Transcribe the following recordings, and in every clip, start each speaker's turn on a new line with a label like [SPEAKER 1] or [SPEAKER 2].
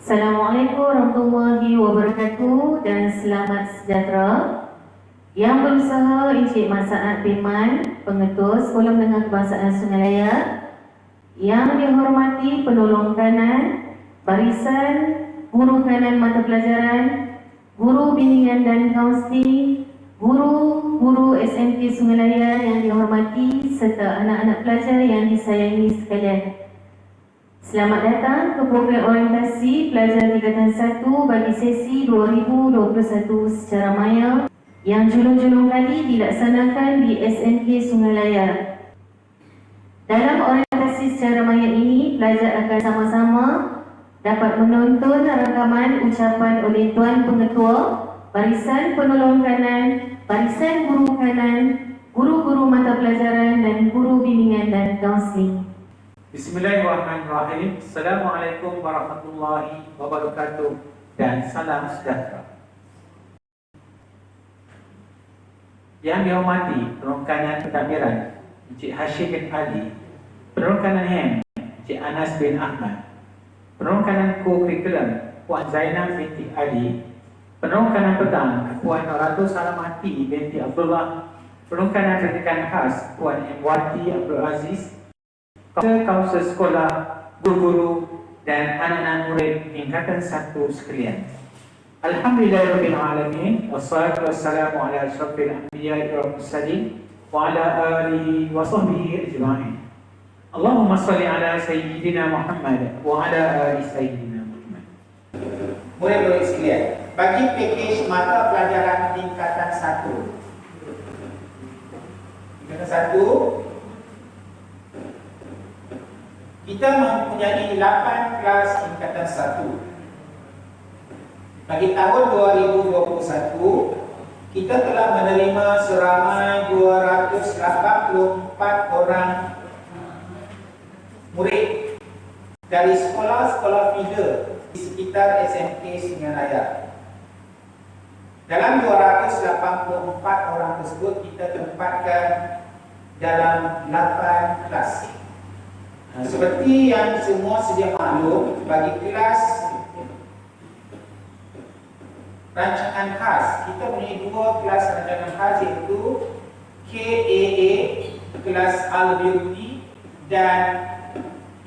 [SPEAKER 1] Assalamualaikum warahmatullahi wabarakatuh dan selamat sejahtera. Yang berusaha Encik Masaat Biman, Pengetua Sekolah Menengah Kebangsaan Sungai Laya. Yang dihormati penolong kanan, barisan, guru kanan mata pelajaran, guru bimbingan dan kaunseling, guru-guru SMK Sungai Laya yang dihormati serta anak-anak pelajar yang disayangi sekalian. Selamat datang ke program orientasi pelajar tingkatan 1 bagi sesi 2021 secara maya yang julung-julung kali dilaksanakan di SMK Sungai Laya. Dalam orientasi secara maya ini, pelajar akan sama-sama dapat menonton rakaman ucapan oleh Tuan Pengetua, barisan penolong kanan, barisan guru kanan, guru-guru mata pelajaran dan guru bimbingan dan kaunseling.
[SPEAKER 2] Bismillahirrahmanirrahim. Assalamualaikum warahmatullahi wabarakatuh dan salam sejahtera. Yang dihormati penolong kanan pentadbiran Encik Hashim bin Ali, penolong kanan HEM Encik Anas bin Ahmad, penolong kanan co-curriculum Puan Zainab binti Ali, penolong kanan petang Puan Nuratul Salamati binti Abdullah, penolong kanan pendidikan khas Puan Emwati Abdul Aziz, kaunselor sekolah, guru-guru dan anak-anak murid tingkatan 1 sekalian. Alhamdulillahirabbil alamin, wassalatu wassalamu ala asyrafil anbiya'i wal mursalin wa ala alihi wa sahbihi ajma'in. Allahumma shalli ala sayyidina Muhammad wa ala ali sayyidina Muhammad.
[SPEAKER 3] Murid-murid sekalian, bagi pakej mata pelajaran tingkatan 1. Tingkatan 1 kita mempunyai 8 kelas tingkatan 1. Bagi tahun 2021, kita telah menerima seramai 284 orang murid dari sekolah-sekolah feeder di sekitar SMK Sungai Laya. Dalam 284 orang tersebut, kita tempatkan dalam 8 kelas. Seperti yang semua sedia maklum, bagi kelas rancangan khas, kita mempunyai 2 kelas rancangan khas, iaitu KAA kelas Al-Biruni dan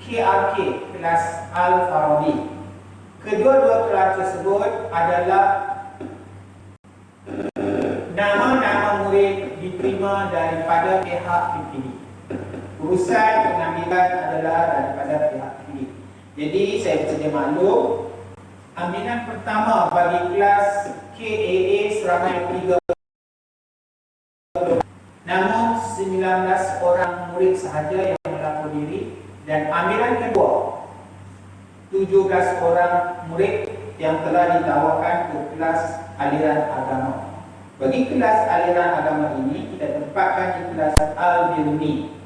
[SPEAKER 3] KRK kelas Al-Farabi. Kedua-dua kelas tersebut adalah nama-nama murid diterima daripada pihak PPD. Urusan pengambilan adalah daripada pihak PPD. Jadi saya bersedia maklum, ambilan pertama bagi kelas KAA seramai 3, namun 19 orang murid sahaja yang melapor diri, dan ambilan kedua 17 orang murid yang telah ditawarkan ke kelas aliran agama. Bagi kelas aliran agama ini, kita tempatkan di kelas Al-Biruni.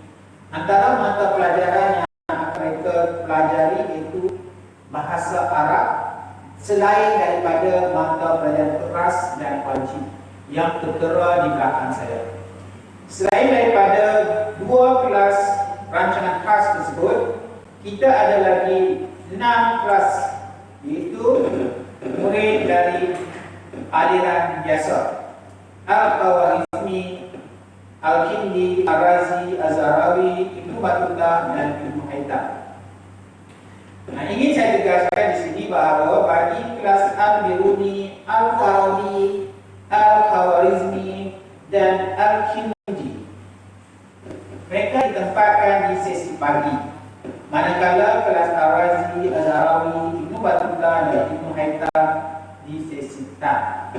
[SPEAKER 3] Antara mata pelajaran yang akan mereka pelajari iaitu bahasa Arab, selain daripada mata pelajaran keras dan wajib yang tertera di belakang saya. Selain daripada 2 kelas rancangan khas tersebut, kita ada lagi 6 kelas, iaitu murid dari aliran biasa, Al-Khawarizmi, Al-Kindi, Al-Razi, Al-Zahrawi, Ibnu Battuta dan Ibnu Haytham. Ingin saya tegaskan di sini bahawa bagi kelas Al-Biruni, Al-Farabi, Al-Khawarizmi dan Al-Kindi, mereka ditempatkan di sesi pagi, manakala kelas Al-Razi, Al-Zahrawi, Ibnu Battuta dan Ibnu Haytham di sesi petang.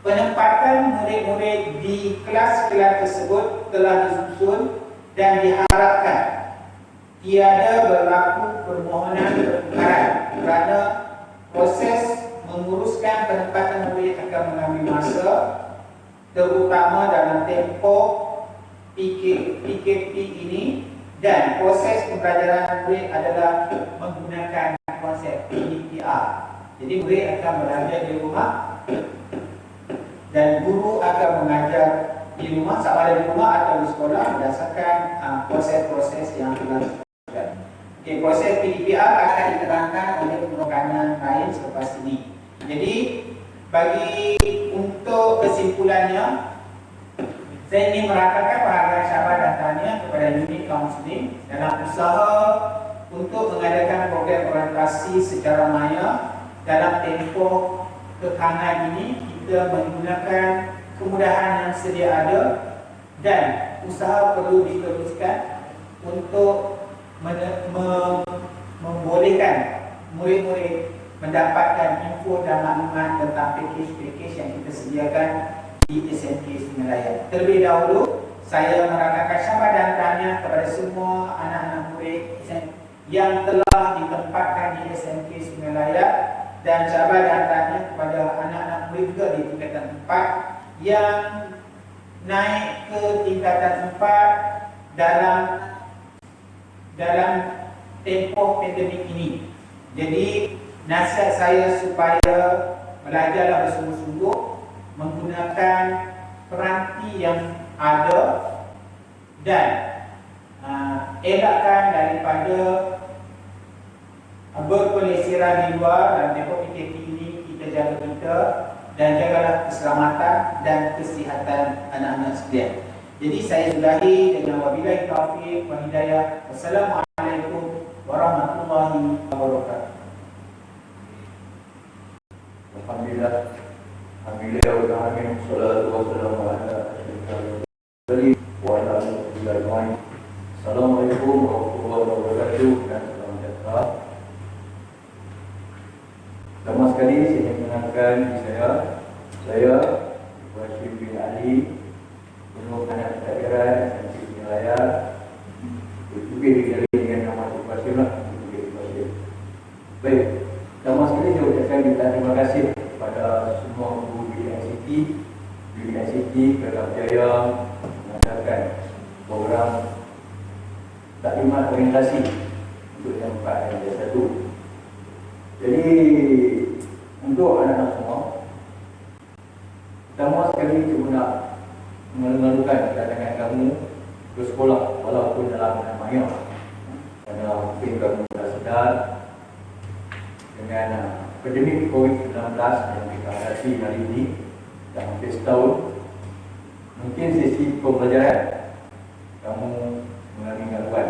[SPEAKER 3] Penempatan murid-murid di kelas-kelas tersebut telah disusun dan diharapkan tiada berlaku permohonan pertukaran, kerana proses menguruskan penempatan murid akan mengambil masa, terutama dalam tempoh PKP ini, dan proses pembelajaran murid adalah menggunakan konsep PDPR. Jadi murid akan belajar di rumah dan guru akan mengajar di rumah, sama ada di rumah atau di sekolah, berdasarkan proses-proses yang telah dilakukan. Okey, proses PDPR akan diterangkan oleh penekanan lain selepas ini. Jadi, bagi untuk kesimpulannya, saya ingin merakamkan penghargaan Syabas dan tahniah kepada unit kaum muslim dalam usaha untuk mengadakan program orientasi secara maya dalam tempoh kekhangan ini. Kita menggunakan kemudahan yang sedia ada dan usaha perlu diteruskan untuk membolehkan murid-murid mendapatkan info dan maklumat tentang pakej-pakej yang kita sediakan di SMK Sungai Layar. Terlebih dahulu, saya merakamkan syabas dan tahniah kepada semua anak-anak murid yang telah ditempatkan di SMK Sungai Layar, dan syabas dan tahniah kepada anak-anak murid juga di tingkatan 4 yang naik ke tingkatan 4 dalam tempoh pandemik ini. Jadi nasihat saya supaya belajarlah bersungguh-sungguh menggunakan peranti yang ada dan elakkan daripada berpelesiran di luar. Dan tempoh PKP ini kita jaga kita dan jagalah keselamatan dan kesihatan anak-anak sekalian. Jadi saya sudahi dengan wabillahi taufiq wa hidayah. Wassalamualaikum warahmatullahi wabarakatuh.
[SPEAKER 4] Alhamdulillah. Alhamdulillah wa ta'ala salatu wassalamu ala asyrafil wa ala alihi ajmain. Assalamualaikum warahmatullahi wabarakatuh dan salam sejahtera. Pertama sekali saya ingin mengenalkan diri saya Ibu Hashim bin Ali, Penuh Anak Daerah SMK Sungai Layar, juga dikenali dengan nama Ibu Hashim lah. Baik, pertama sekali saya ucapkan terima kasih kepada semua guru di ICT kerana berjaya mengadakan program taklimat orientasi untuk yang 4 dan yang 1. Jadi untuk anak-anak semua, pertama sekali cuma nak mengeluarkan kedatangan kamu ke sekolah walaupun dalam keadaan maya, kerana mungkin kamu sudah sedar dengan pandemik COVID-19 yang kita hadapi hari ini dah hampir setahun. Mungkin sesi pembelajaran kamu mengalami gangguan.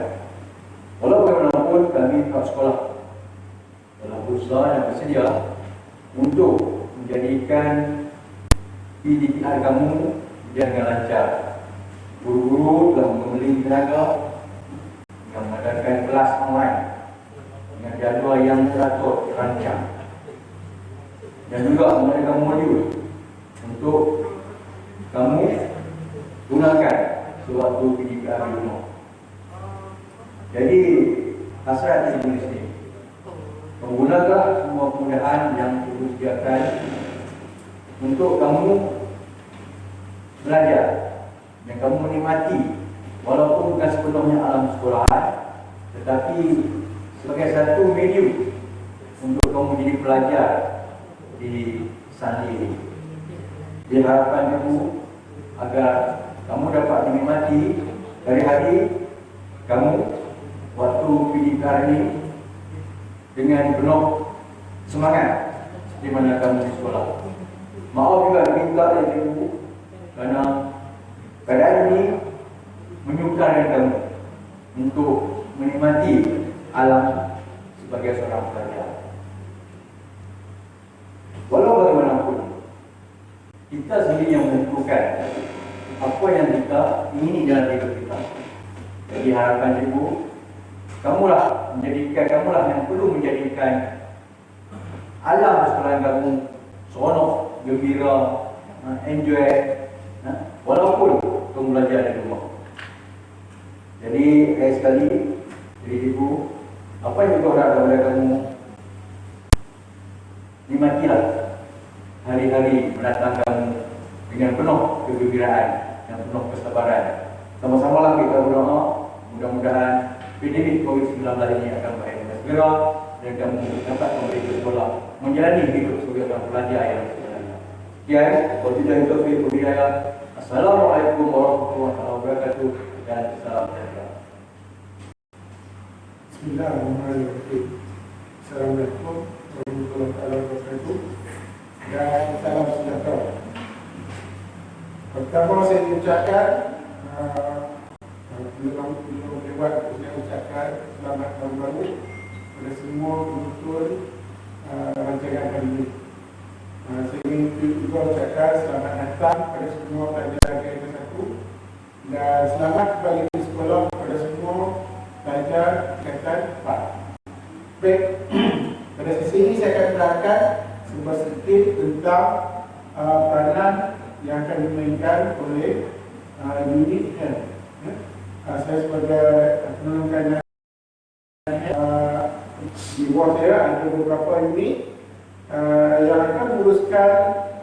[SPEAKER 4] Walau bagaimanapun kami pihak sekolah telah berusaha dan bersedia untuk menjadikan PDPR kamu dengan lancar. Guru-guru telah membeli tenaga yang mengadakan kelas online dengan jadual yang teratur, terancang, dan juga mengadakan modul untuk kamu gunakan sewaktu PDPR di rumah. Jadi hasrat di sini, menggunakan semua kemudahan yang disediakan untuk kamu belajar dan kamu menikmati, walaupun bukan sepenuhnya alam sekolahan, tetapi sebagai satu medium untuk kamu jadi pelajar di sana ini. Diharapkan kamu agar kamu dapat menikmati dari hari kamu waktu PDPR ini dengan penuh semangat seperti mana kamu di sekolah. Maaf juga minta dari ibu kerana keadaan ini menyukarkan kamu untuk menikmati alam sebagai seorang pelajar. Walau bagaimanapun, kita sendiri yang menentukan apa yang kita ingini dalam hidup kita. Jadi harapan ibu, kamulah yang perlu menjadikan alam sekolah kamu seronok, gembira, enjoy, walaupun kamu belajar di rumah. Jadi sekali, jadi ibu, apa yang ibu harap kepada kamu, nikmatilah hari-hari mendatang kamu dengan penuh kegembiraan dan penuh kesabaran. Sama-samalah kita berdoa, mudah-mudahan pandemik COVID-19 ini akan berakhir dengan segera dan kamu dapat kembali ke sekolah menjalani hidup sebagai orang pelajar yang sebenarnya. Sekian, wabillahi taufiq wal hidayah. Assalamualaikum warahmatullahi wabarakatuh dan salam sejahtera.
[SPEAKER 5] Bismillahirrahmanirrahim. Assalamualaikum warahmatullahi wabarakatuh. Dan salam sejahtera. Pertama saya ucapkan belum lewat, saya ucapkan selamat tahun baru kepada semua penonton rancangan hari ini. Saya ingin juga ucapkan selamat datang kepada semua pelajar grade 1 dan selamat kembali ke sekolah kepada semua pelajar tingkatan 4. Baik, pada sesi ini saya akan terangkan sebuah sedikit tentang peranan yang akan dimainkan oleh unit health. Saya sebagai penolong kanan di bawah saya ada beberapa unit yang akan menguruskan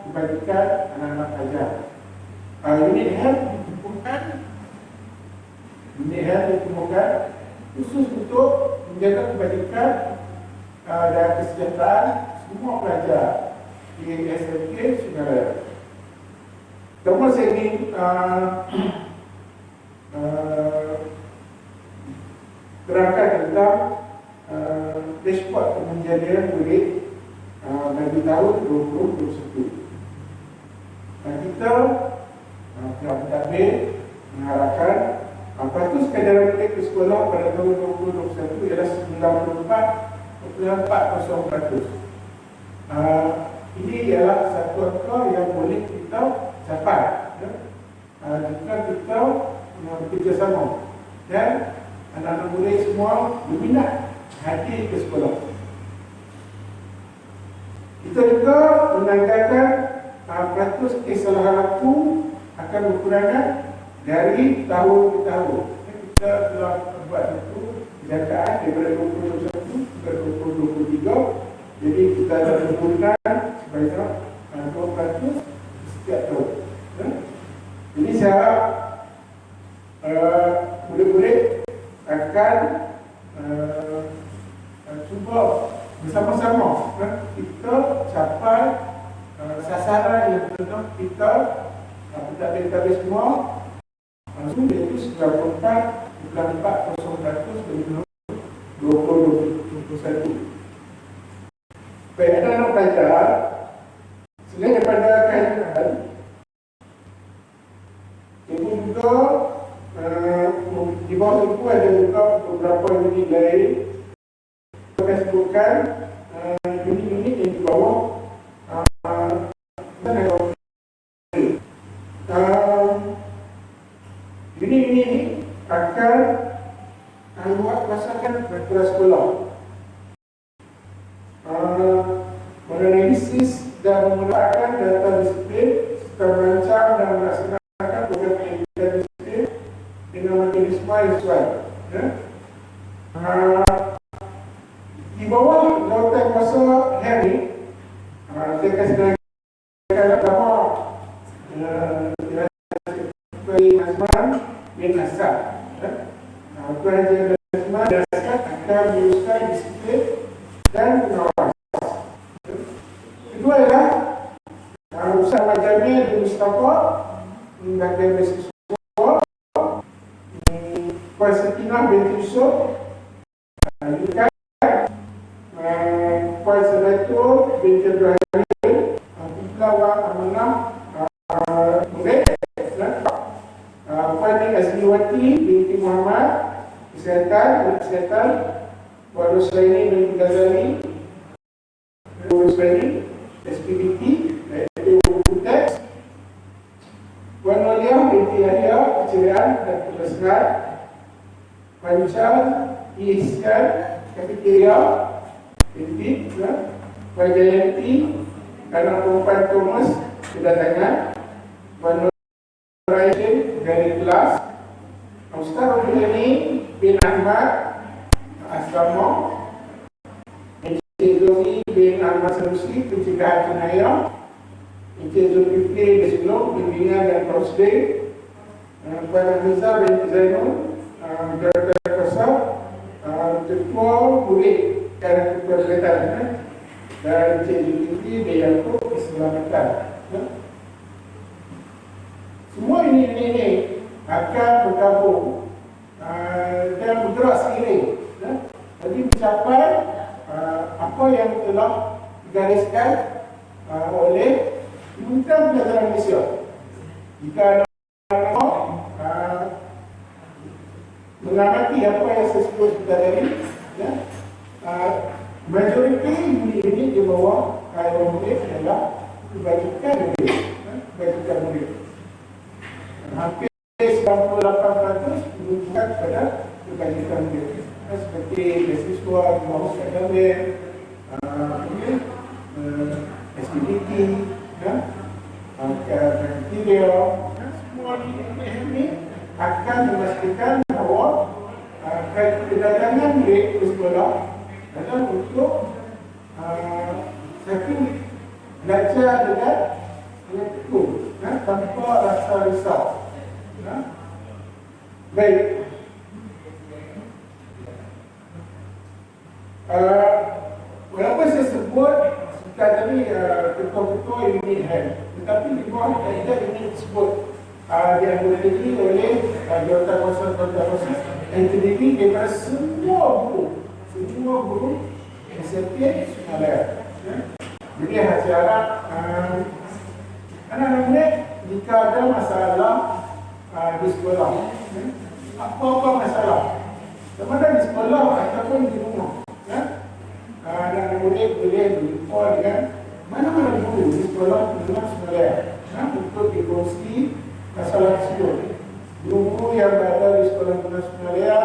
[SPEAKER 5] kebajikan anak-anak pelajar. Unit health ditemukan khusus untuk menjaga kebajikan dan kesejahteraan semua pelajar di SMK Sungai Raya. Pertama saya ingin terangkan tentang dashboard penjadian murid bagi tahun 2021. Kita pihak pentadbir mengharapkan peratus kedaran murid ke sekolah pada tahun 2021 ialah 94.40%. Ini ialah satu angka yang boleh kita capai jika kita bekerjasama dan anak-anak murid semua berminat hadir ke sekolah. Kita juga menanggalkan peratus kesalahan laku akan berkurangan dari tahun ke tahun. Kita telah buat itu penjagaan daripada 2021 ke 2023. Jadi kita ada penurunan sebanyak 2% setiap tahun. Jadi saya harap murid-murid akan cuba bersama-sama kita capai sasaran yang telah kita pentadbir semua iaitu 94.40% dari tahun 2021. Baik, anak-anak pelajar, selain daripada kajian, ibu juga di bawah itu ada juga beberapa unit lain. Saya sebutkan unit-unit yang di bawah unit ini akan membuat pelaksanaan peraturan sekolah, menganalisis dan menggunakan data disiplin serta merancang dan melaksanakan program pendidikan disiplin dengan mekanisme yang sesuai. Di bawah jawatan kuasa Henry, saya kasih dengarkan pertama Tuan Azman bin Asad. Tuan Azman bin Asad akan menguruskan disiplin dan pengawasan. Kedua ialah Usama Jamil bin Mustafa mengajar beasiswa, Puan Sakinah binti Yusuf juga Puan Sadatul binti Ibrahim, Abdullah Amanah murid, Puan Azliwati binti Muhammad kesihatan, Puan Ruslaini binti Ghazali, Puan Ruslaini SPBT, teks, Puan Noliah binti Yahya keceriaan dan kebersihan, Puan Syah Ihsan Kafeteria binti, Puan Jayanti anak perempuan Thomas kedatangan, Puan Nuraidin dari kelas, Ustaz Abdulani bin Ahmad Asrama, Encik Zofi bin Ahmad Sanusi pencegahan jenayah, Encik Zulkifli Bismillah bimbingan dan prosedur, Puan Hamizah binti Zainul Director Kuasa, Ketua Murid dan Ketua Sekretariat, dan Encik Zulkifli bin Yaakob Keselamatan. Semua ini akan bergabung dan bergerak seiring bagi mencapai apa yang telah digariskan oleh Kementerian Pelajaran Malaysia. Jika anak-anak mengamati apa yang saya sebut tadi, ya, majoriti unit di bawah murid adalah kebajikan murid. Hampir 98% menunjukkan kepada kebajikan murid. Seperti beasiswa, mahus akademik, SPDT, kriteria, semua ini akan memastikan bahawa kedatangan murid ke sekolah adalah untuk satu belajar dengan betul, tanpa rasa risau. Baik. Walaupun saya sebut tadi ketua-ketua unit hand, tetapi di bawah kaedah unit tersebut dianggotai oleh jawatan-jawatan yang terdiri daripada semua guru SMK Sungai Malaya. Jadi saya harap anak-anak murid jika ada masalah di sekolah, apa-apa masalah, sama ada di sekolah ataupun di rumah, anak-anak murid boleh berjumpa dengan mana-mana guru di sekolah Sungai Malaya untuk dikongsi masalah tersebut. Guru yang berada di sekolah Sungai Malaya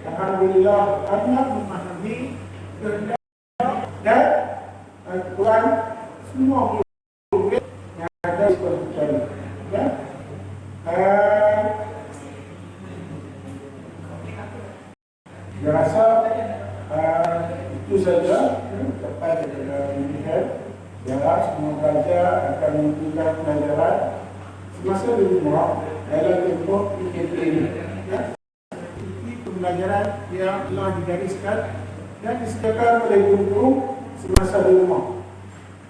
[SPEAKER 5] alhamdulillah anak memahami dan Tuhan semua murid yang ada di sekolah Sungai Malaya. Saya rasa itu saja dapat kita lihat. Jarak semua pelajar akan menentukan pelajaran semasa di rumah dalam tempoh PKP ini. Pembelajaran yang telah digariskan dan disediakan oleh guru semasa di rumah.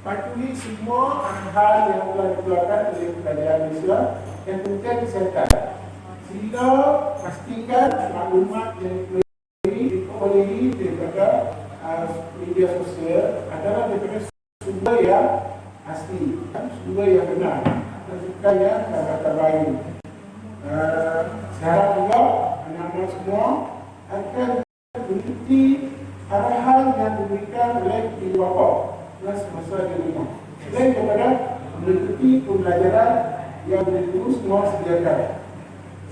[SPEAKER 5] Patuhi semua hal yang telah dikeluarkan oleh Kerajaan Malaysia dan Kementerian Kesihatan. Sila pastikan maklumat yang diperolehi daripada media sosial adalah daripada sumber yang asli, sumber yang benar, bukan yang terbaru. Saya harap juga anak-anak semua akan mengikuti arahan yang diberikan oleh ibu bapa semasa di rumah. Selain daripada mengikuti pembelajaran yang guru semua sediakan.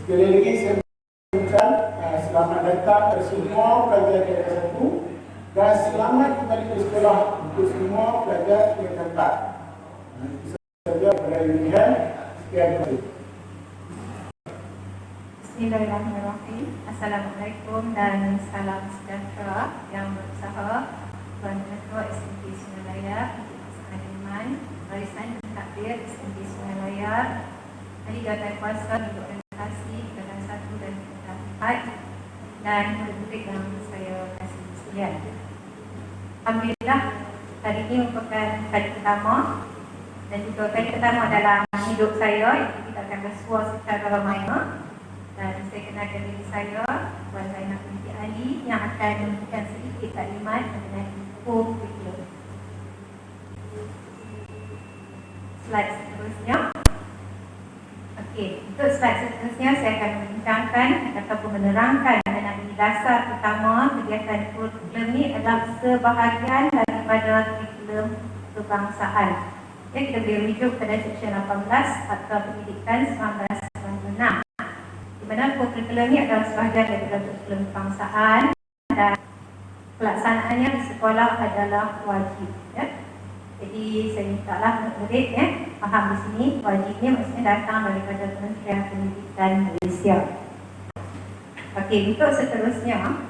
[SPEAKER 5] Sekali lagi saya mengucapkan selamat datang kepada semua pelajar tingkatan 1 dan selamat kembali ke sekolah untuk semua pelajar tingkatan 4. Itu saja pada unit. Sekian terima kasih.
[SPEAKER 6] Bismillahirrahmanirrahim. Assalamualaikum dan salam sejahtera yang berusaha Tuan Ketua SMP Sungai Malaya, Pasangan Iman, Barisan Takbir SMP Sungai Malaya, Ahli Jawatan Kuasa untuk Organisasi Tingkatan 1 dan Tingkatan 4 dan murid-murid yang saya kasih sekalian. Alhamdulillah, hari ini merupakan kali pertama dan juga kali pertama dalam hidup saya kita akan bersuara secara ramai. Dan saya kenalkan diri saya, Puan Zainab binti Ali yang akan memberikan sedikit taklimat mengenai kurikulum. Slide seterusnya. Okey, untuk slide seterusnya saya akan membincangkan ataupun menerangkan mengenai dasar utama kegiatan kurikulum ini adalah sebahagian daripada kurikulum kebangsaan. Jadi kita boleh rujuk pada Seksyen 18 Akta Pendidikan 1996. Di mana kurikulum ini adalah sebahagian daripada kurikulum kebangsaan dan pelaksanaannya di sekolah adalah wajib. Ya. Jadi saya mintalah murid faham di sini wajibnya maksudnya datang daripada Kementerian Pendidikan Malaysia. Okey, untuk seterusnya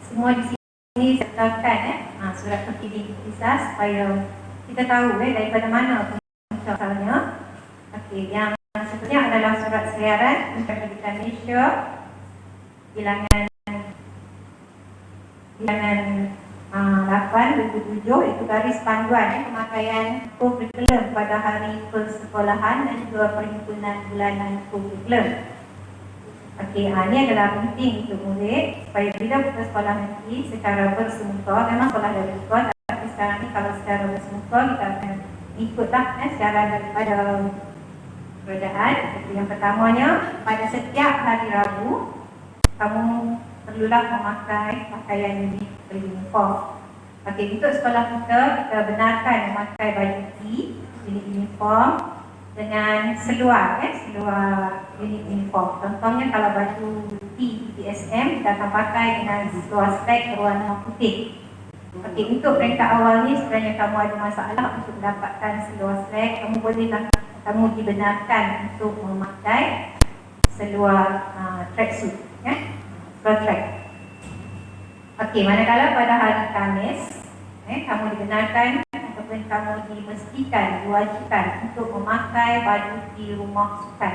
[SPEAKER 6] semua di sini sertakan surat perkiding kisah supaya kita tahu daripada mana asalnya. Okey, yang seterusnya adalah surat siaran Kementerian Pendidikan Malaysia bilangan 8/2007 itu garis panduan pemakaian kurikulum pada hari persekolahan dan juga perhimpunan bulanan kurikulum. Okey, ini adalah penting untuk murid supaya bila buka sekolah nanti secara bersemuka, memang sekolah dah buka, tapi sekarang ni kalau secara bersemuka kita akan ikutlah secara daripada keadaan. Yang pertamanya, pada setiap hari Rabu kamu perlulah memakai pakaian beruniform. Okey, untuk sekolah kita benarkan memakai baju T, unit uniform dengan seluar, seluar unit uniform. Contohnya kalau baju T PSM kita akan pakai dengan seluar slack berwarna putih. Okey, untuk peringkat awal ni sebenarnya kamu ada masalah untuk mendapatkan seluar slack, kamu dibenarkan untuk memakai seluar tracksuit, seluar track. Okey, manakala pada hari Khamis, kamu dibenarkan ataupun kamu dimestikan, diwajibkan untuk memakai baju di rumah sukan.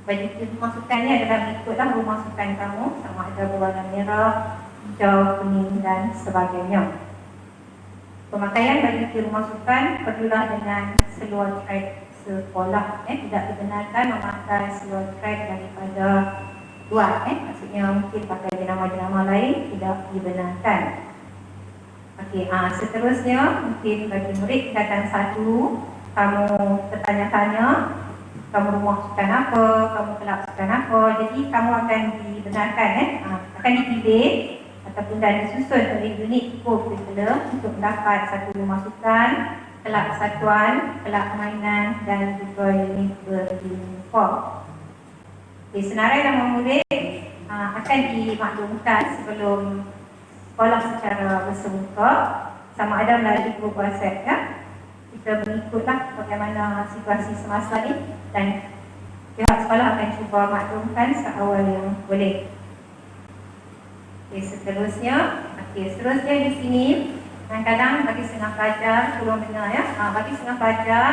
[SPEAKER 6] Baju di rumah sukan ni adalah mengikutlah rumah sukan kamu, sama ada berwarna merah, hijau, kuning dan sebagainya. Pemakaian baju di rumah sukan perlulah dengan seluar track sekolah. Tidak dibenarkan memakai seluar track daripada luar. Maksudnya mungkin pakai jenama-jenama lain tidak dibenarkan. Okey, seterusnya mungkin bagi murid tingkatan 1, kamu bertanya-tanya, kamu rumah sukan apa, kamu kelab sukan apa. Jadi kamu akan dibenarkan, akan dipilih ataupun dah disusun oleh unit co-curriculum untuk mendapat satu rumah sukan, kelab satuan, kelab permainan dan juga unit beruniform. Okay, senarai nama murid akan dimaklumkan sebelum sekolah secara bersemuka, sama ada melalui grup WhatsApp. Kita mengikutlah bagaimana situasi semasa ini dan pihak sekolah akan cuba maklumkan seawal yang boleh. Seterusnya di sini kadang-kadang bagi setengah pelajar, tolong dengar bagi setengah pelajar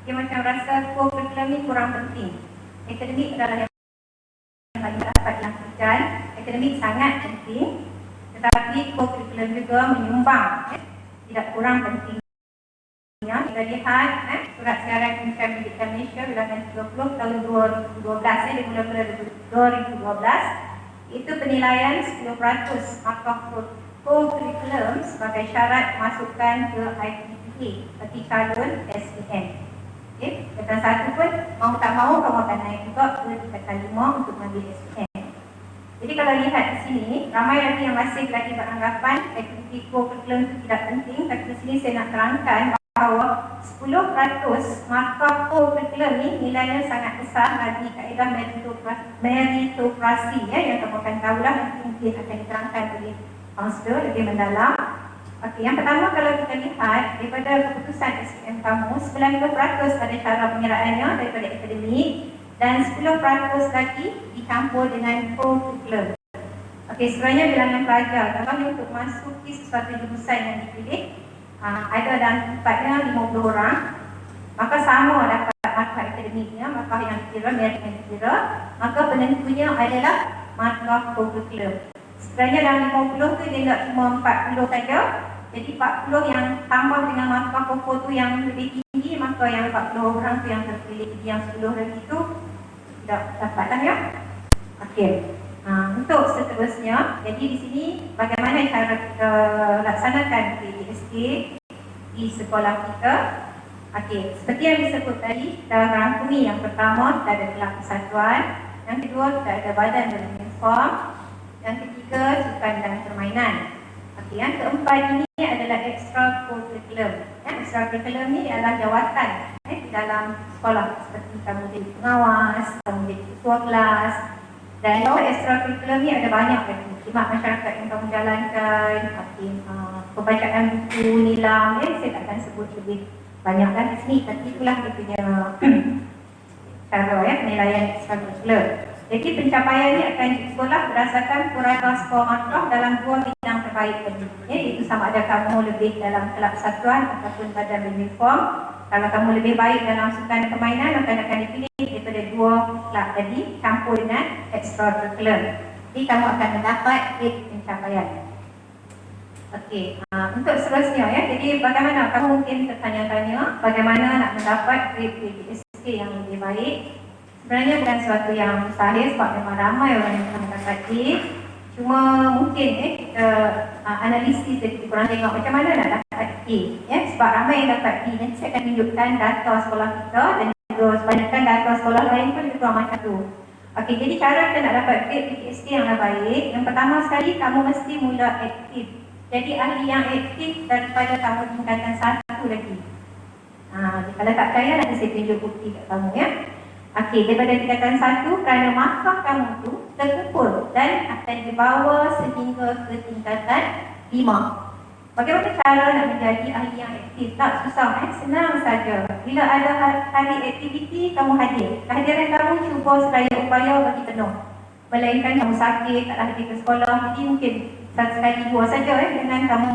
[SPEAKER 6] dia macam rasa co-curriculum ni kurang penting. Akademik adalah yang paling dapat dilakukan. Akademik sangat penting, tetapi co-curriculum juga menyumbang tidak kurang pentingnya. Kita lihat surat siaran Kementerian Pendidikan Malaysia bilangan 30 tahun 2012, dimula pada 2012, itu penilaian 10% markah co-curriculum sebagai syarat masukkan ke IPPA bagi calon SPM. Okay. Tingkatan 1 pun mau tak mau kamu akan naik juga ke tingkatan 5 untuk mengambil SPM. Jadi kalau lihat di sini, ramai lagi yang masih lagi beranggapan aktiviti co-curriculum itu tidak penting, tapi di sini saya nak terangkan bahawa 10% markah co-curriculum ni nilainya sangat besar bagi kaedah meritokrasi yang kamu akan tahulah, nanti mungkin akan diterangkan oleh kaunselor lebih mendalam. Okey, yang pertama kalau kita lihat daripada keputusan SPM kamu, 90% ada cara pengiraannya daripada akademik dan 10% lagi dicampur dengan co-curriculum. Okey, sebenarnya bilangan pelajar contohnya untuk masuki sesuatu jurusan yang dipilih ada dalam tempatnya 50 orang, maka sama dapat markah akademiknya, markah yang dikira, merit yang dikira, maka penentunya adalah markah co-curriculum. Sebenarnya dalam 50 tu dia tak cuma 40 saja. Jadi 40 yang tambah dengan markah co tu yang lebih tinggi, maka yang 40 orang tu yang terpilih, yang 10 lagi tu tidak dapatlah ya. Okey. Untuk seterusnya, jadi di sini bagaimana cara kita laksanakan PDSK di sekolah kita. Okey, seperti yang disebut tadi, kita rangkumi yang pertama, kita ada kelab kesatuan, yang kedua kita ada badan beruniform, yang ketiga sukan dan permainan. Okey, yang keempat ini adalah extra curriculum. Extra curriculum ni adalah jawatan di dalam sekolah, seperti kamu jadi pengawas, kamu jadi ketua kelas. Dan extra curriculum ni ada banyak lagi. Khidmat masyarakat yang kamu jalankan, pembacaan buku, nilam, saya takkan sebut lebih banyak kan di sini, tapi itulah dia punya cara penilaian extra curriculum. Jadi pencapaian ini akan disekolah berdasarkan purana skor markah dalam 2 bidang terbaik tadi. Iaitu sama ada kamu lebih dalam kelab satuan ataupun badan uniform. Kalau kamu lebih baik dalam sukan permainan, akan dipilih daripada 2 kelab tadi campur dengan extra curriculum. Jadi kamu akan mendapat grade pencapaian. Okey, untuk seterusnya jadi bagaimana kamu mungkin tertanya-tanya bagaimana nak mendapat grade PDSK yang lebih baik. Sebenarnya bukan sesuatu yang mustahil sebab memang ramai orang yang akan dapat A. Cuma mungkin kita analisis dan kita korang tengok macam mana nak dapat A. Sebab ramai yang dapat B. Nanti saya akan tunjukkan data sekolah kita dan juga sebanyakan data sekolah lain pun lebih kurang macam tu. Okey, jadi cara kita nak dapat grade PTSD yang baik, yang pertama sekali kamu mesti mula aktif. Jadi ahli yang aktif daripada kamu tingkatan 1 lagi. Kalau tak percaya nanti saya tunjuk bukti kat kamu ya. Okey, daripada tingkatan 1 kerana markah kamu tu terkumpul dan akan dibawa sehingga ke tingkatan 5. Bagaimana cara nak menjadi ahli yang aktif? Tak susah, senang saja. Bila ada hari aktiviti, kamu hadir. Kehadiran kamu cuba sedaya upaya bagi penuh. Melainkan kamu sakit, tak hadir ke sekolah, jadi mungkin sekali dua saja dengan kamu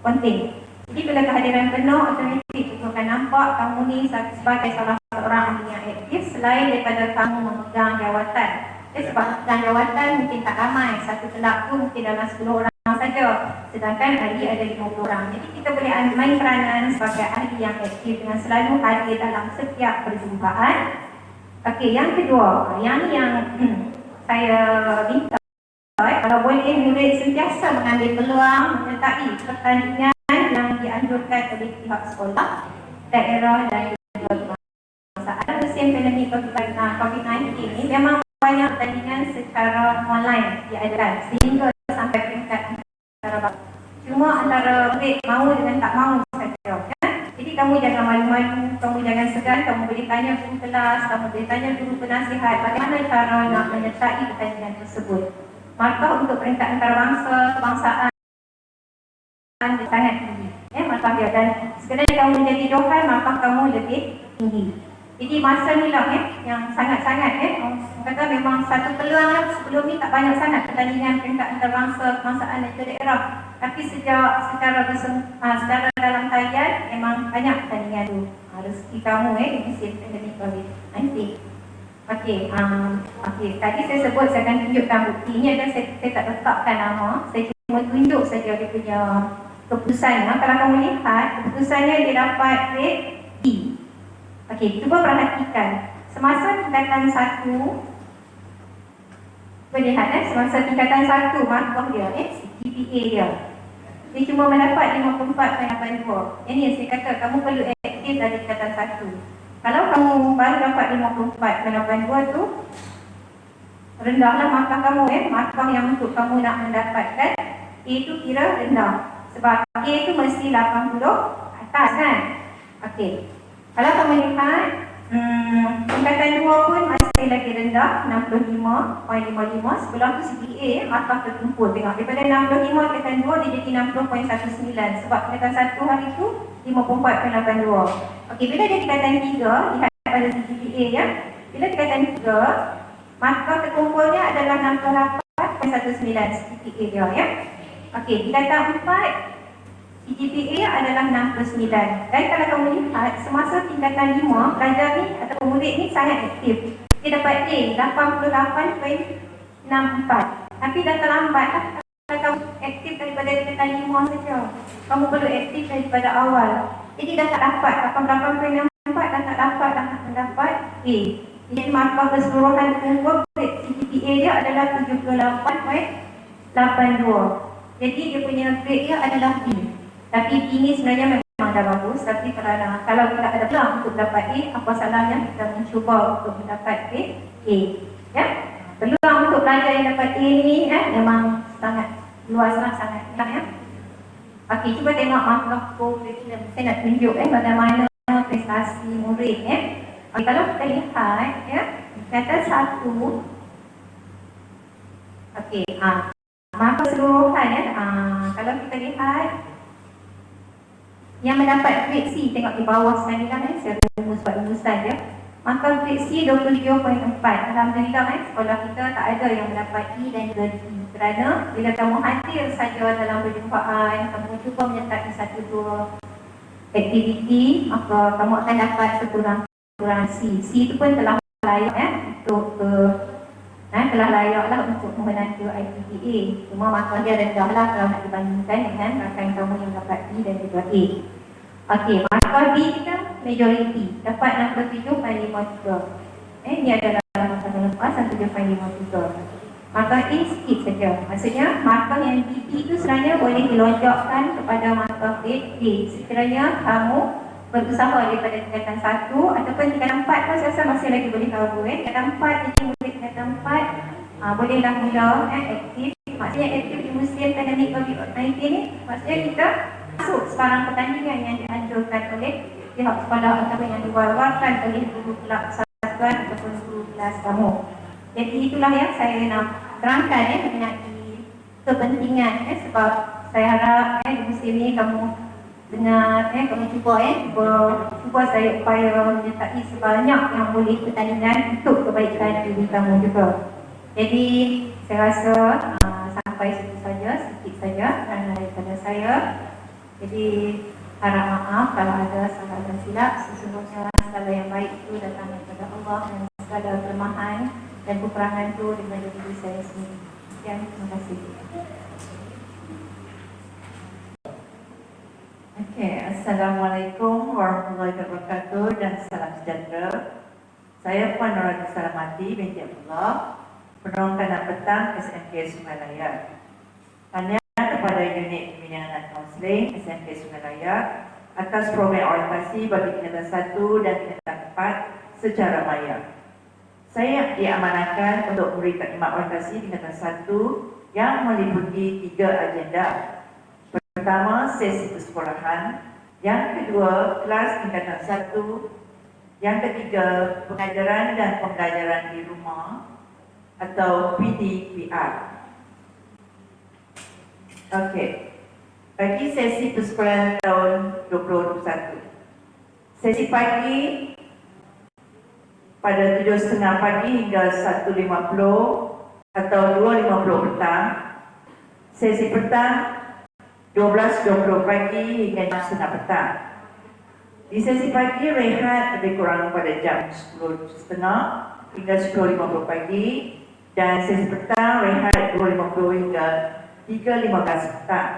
[SPEAKER 6] penting. Jadi bila kehadiran penuh, otomatik kita akan nampak kamu ni sebagai salah seorang ahli yang aktif selain daripada kamu memegang jawatan. Sebab memegang jawatan mungkin tak ramai, satu kelab tu mungkin dalam 10 orang saja, sedangkan ahli ada 50 orang. Jadi kita boleh main peranan sebagai ahli yang aktif dengan selalu hadir dalam setiap perjumpaan. Okey, yang kedua, yang saya minta kalau boleh murid sentiasa mengambil peluang menyertai pertandingan yang dianjurkan oleh pihak sekolah, daerah dan juga masalah musim pandemik COVID-19 ini memang banyak pertandingan secara online diadakan sehingga sampai peringkat antara bangsa. Cuma antara murid mahu dengan tak mahu saja. Jadi kamu jangan malu-malu, kamu jangan segan, kamu boleh tanya guru kelas, kamu boleh tanya guru penasihat bagaimana cara nak menyertai pertandingan tersebut. Markah untuk peringkat antarabangsa, kebangsaan sangat tinggi. Markah dia dan sekiranya kamu menjadi johan, markah kamu lebih tinggi. Jadi masa ni lah yang sangat-sangat kata memang satu peluang lah. Sebelum ni tak banyak sangat pertandingan peringkat antarabangsa, kebangsaan dan daerah. Tapi sejak secara dalam talian memang banyak pertandingan tu. Rezeki kamu di musim pandemik COVID-19. Okey, tadi saya sebut saya akan tunjukkan bukti. Ini adalah saya tak letakkan nama. Saya cuma tunjuk saja dia punya keputusannya. Kalau kamu lihat, keputusannya dia dapat grade D. Okey, cuba perhatikan. Semasa tingkatan 1, boleh lihat semasa tingkatan 1 markah dia, GPA dia. Dia cuma mendapat 54.82. Ini yang saya kata, kamu perlu aktif dari tingkatan 1. Kalau kamu baru dapat 54.82 tu, rendahlah markah kamu markah yang untuk kamu nak mendapatkan A itu kira rendah. Sebab A itu mesti 80 atas kan. Okey. Kalau kamu lihat tingkatan 2 pun masih lagi rendah, 65.55. Sebelah tu CPA markah terkumpul. Tengok daripada 65 tingkatan 2 dia jadi 60.19. Sebab tingkatan 1 hari tu 54.82. Okey, bila dia tingkatan 3, lihat pada CPA ya. Bila tingkatan 3, markah terkumpulnya adalah 68.19 CPA dia ya. Okey, tingkatan 4 CGPA adalah 69. Dan kalau kamu lihat, semasa tingkatan 5, pelajar ni atau murid ni sangat aktif. Dia dapat A 88.64. Tapi dah terlambat lah kalau kamu aktif daripada tingkatan 5 saja. Kamu perlu aktif daripada awal. Jadi dah tak dapat 88.64, dah tak dapat mendapat A. Jadi markah keseluruhan terkumpul CGPA dia adalah 78.82. Jadi dia punya grade dia adalah B. Tapi B ni sebenarnya memang dah bagus. Tapi kalau kita ada peluang untuk dapat A, apa salahnya kita mencuba untuk mendapat A. Ya? Peluang untuk pelajar yang dapat A ni memang sangat luas lah, sangat luas ya. Okey, cuba tengok markah curriculum. Saya nak tunjuk bagaimana prestasi murid Okay, kalau kita lihat kata 1. Okey, markah keseluruhan kalau kita lihat yang mendapat grade C, tengok di bawah sekali lah saya rumus buat rumusan je. Maka grade C 27.4. Alhamdulillah sekolah kita tak ada yang mendapat E dan grade D. Kerana bila kamu hadir saja dalam perjumpaan, kamu cuba menyertai 1-2 aktiviti, maka kamu akan dapat sekurang-kurang C. C itu pun telah layak untuk telah layaklah untuk memenangi IPPA. Cuma markah dia rendah lah kalau nak dibandingkan dengan rakan kamu yang dapat B dan juga A. Okey, markah B kita majority dapat 67.53. Ini adalah 1.53. Markah A sikit saja. Maksudnya markah yang B itu sebenarnya boleh dilonjokkan kepada markah A. Sekiranya kamu berusaha daripada tingkatan 1 ataupun tingkatan 4 pun saya rasa masih lagi boleh cover. Tingkatan 4 jadi murid tingkatan 4 bolehlah mula aktif. Maksudnya aktif di musim pandemik COVID-19 ni, maksudnya kita masuk sekarang pertandingan yang dianjurkan oleh pihak sekolah ataupun yang diwawarkan oleh guru persatuan ataupun guru kelas kamu. Jadi itulah yang saya nak terangkan mengenai kepentingan sebab saya harap di musim ni kamu dengar kamu cuba saya upaya menyertai sebanyak yang boleh pertandingan untuk kebaikan diri kamu juga. Jadi saya rasa sampai situ saja, sedikit saja daripada saya. Jadi harap maaf kalau ada salah dan silap. Sesungguhnya segala yang baik itu datang daripada Allah dan segala kelemahan dan kekurangan itu daripada diri saya sendiri. Sekian, terima kasih.
[SPEAKER 7] Okey, Assalamualaikum warahmatullahi wabarakatuh dan salam sejahtera. Saya Puan Nurani Salamati binti Abdullah, penolong kanak petang SMK Sungai Raya. Tanya kepada unit pembinaan dan kaunseling SMK Sungai Raya atas program orientasi bagi tingkatan 1 dan tingkatan 4 secara maya. Saya diamanahkan untuk memberi taklimat orientasi tingkatan 1 yang meliputi 3 agenda. Pertama, sesi persekolahan. Yang kedua, kelas tingkatan 1. Yang ketiga, pengajaran dan pembelajaran di rumah atau PDPR. Okey. Bagi sesi persekolahan tahun 2021. Sesi pagi pada 7.30 pagi hingga 1.50 atau 2.50 petang. Sesi petang 12.20 pagi hingga 6.30 petang. Di sesi pagi rehat lebih kurang pada jam 10.30 hingga 10.50 pagi dan sesi petang rehat 2.50 hingga 3.15 petang.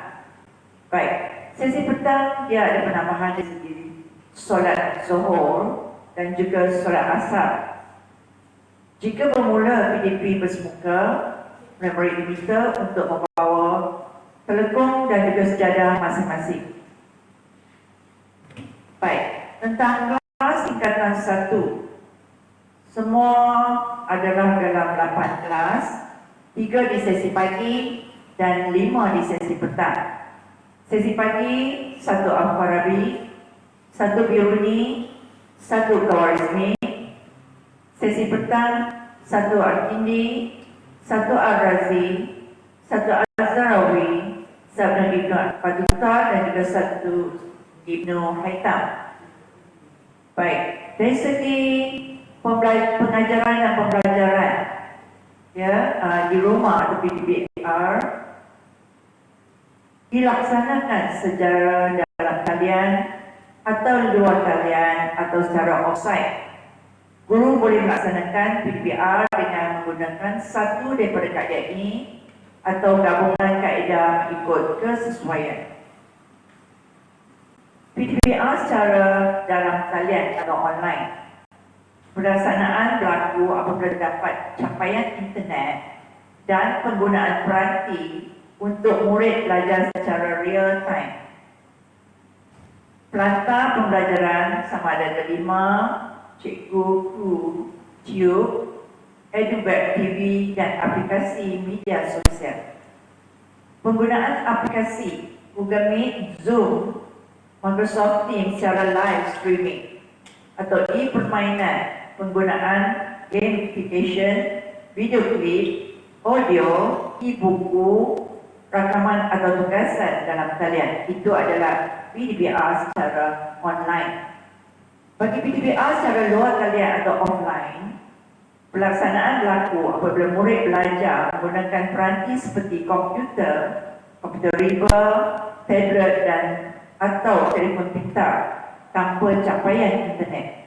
[SPEAKER 7] Baik, sesi petang dia ada penambahan dari segi solat zuhur dan juga solat asar. Jika bermula PDP bersemuka, murid diminta untuk membawa telekung dan juga sejadah masing-masing. Baik, tentang kelas tingkatan 1. Semua adalah dalam 8 kelas, 3 di sesi pagi dan 5 di sesi petang. Sesi pagi 1 Al-Farabi, 1 Biruni, 1 Khawarizmi. Sesi petang 1 Al-Kindi, 1 Al-Razi, 1 Al-Zarawi, 1 Ibnu Al-Fatuta dan juga 1 Ibnu Haitam. Baik, dari segi pengajaran dan pembelajaran di rumah atau PDPR dilaksanakan secara dalam talian atau luar talian atau secara offsite. Guru boleh melaksanakan PDPR dengan menggunakan satu daripada kaedah ini atau gabungan kaedah mengikut kesesuaian. PDPR secara dalam talian atau online. Pelaksanaan berlaku apabila terdapat capaian internet dan penggunaan peranti untuk murid belajar secara real time. Pelantar pembelajaran sama ada terlima, cikgu, kru, tube, EduBack TV dan aplikasi media sosial. Penggunaan aplikasi Google Meet, Zoom, Microsoft Teams secara live streaming atau e-permainan, penggunaan gamification, video klip, audio, e-buku, rakaman atau tugasan dalam talian. Itu adalah PDPR secara online. Bagi PDPR secara luar talian atau offline, pelaksanaan berlaku apabila murid belajar menggunakan peranti seperti komputer, komputer riba, tablet dan atau telefon pintar tanpa capaian internet.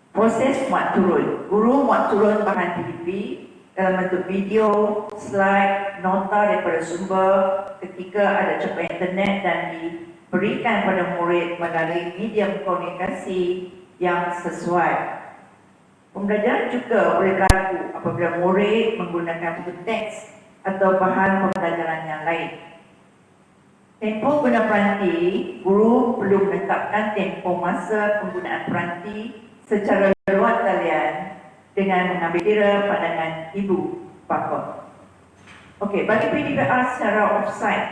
[SPEAKER 7] Proses muat turun. Guru muat turun bahan PDP dalam bentuk video, slide, nota daripada sumber ketika ada capaian internet dan diberikan pada murid melalui medium komunikasi yang sesuai. Pembelajaran juga boleh berlaku apabila murid menggunakan buku teks atau bahan pembelajaran yang lain. Tempoh guna peranti, guru perlu menetapkan tempoh masa penggunaan peranti secara luar talian dengan mengambil kira pandangan ibu bapa. Okey, bagi PDPR secara offsite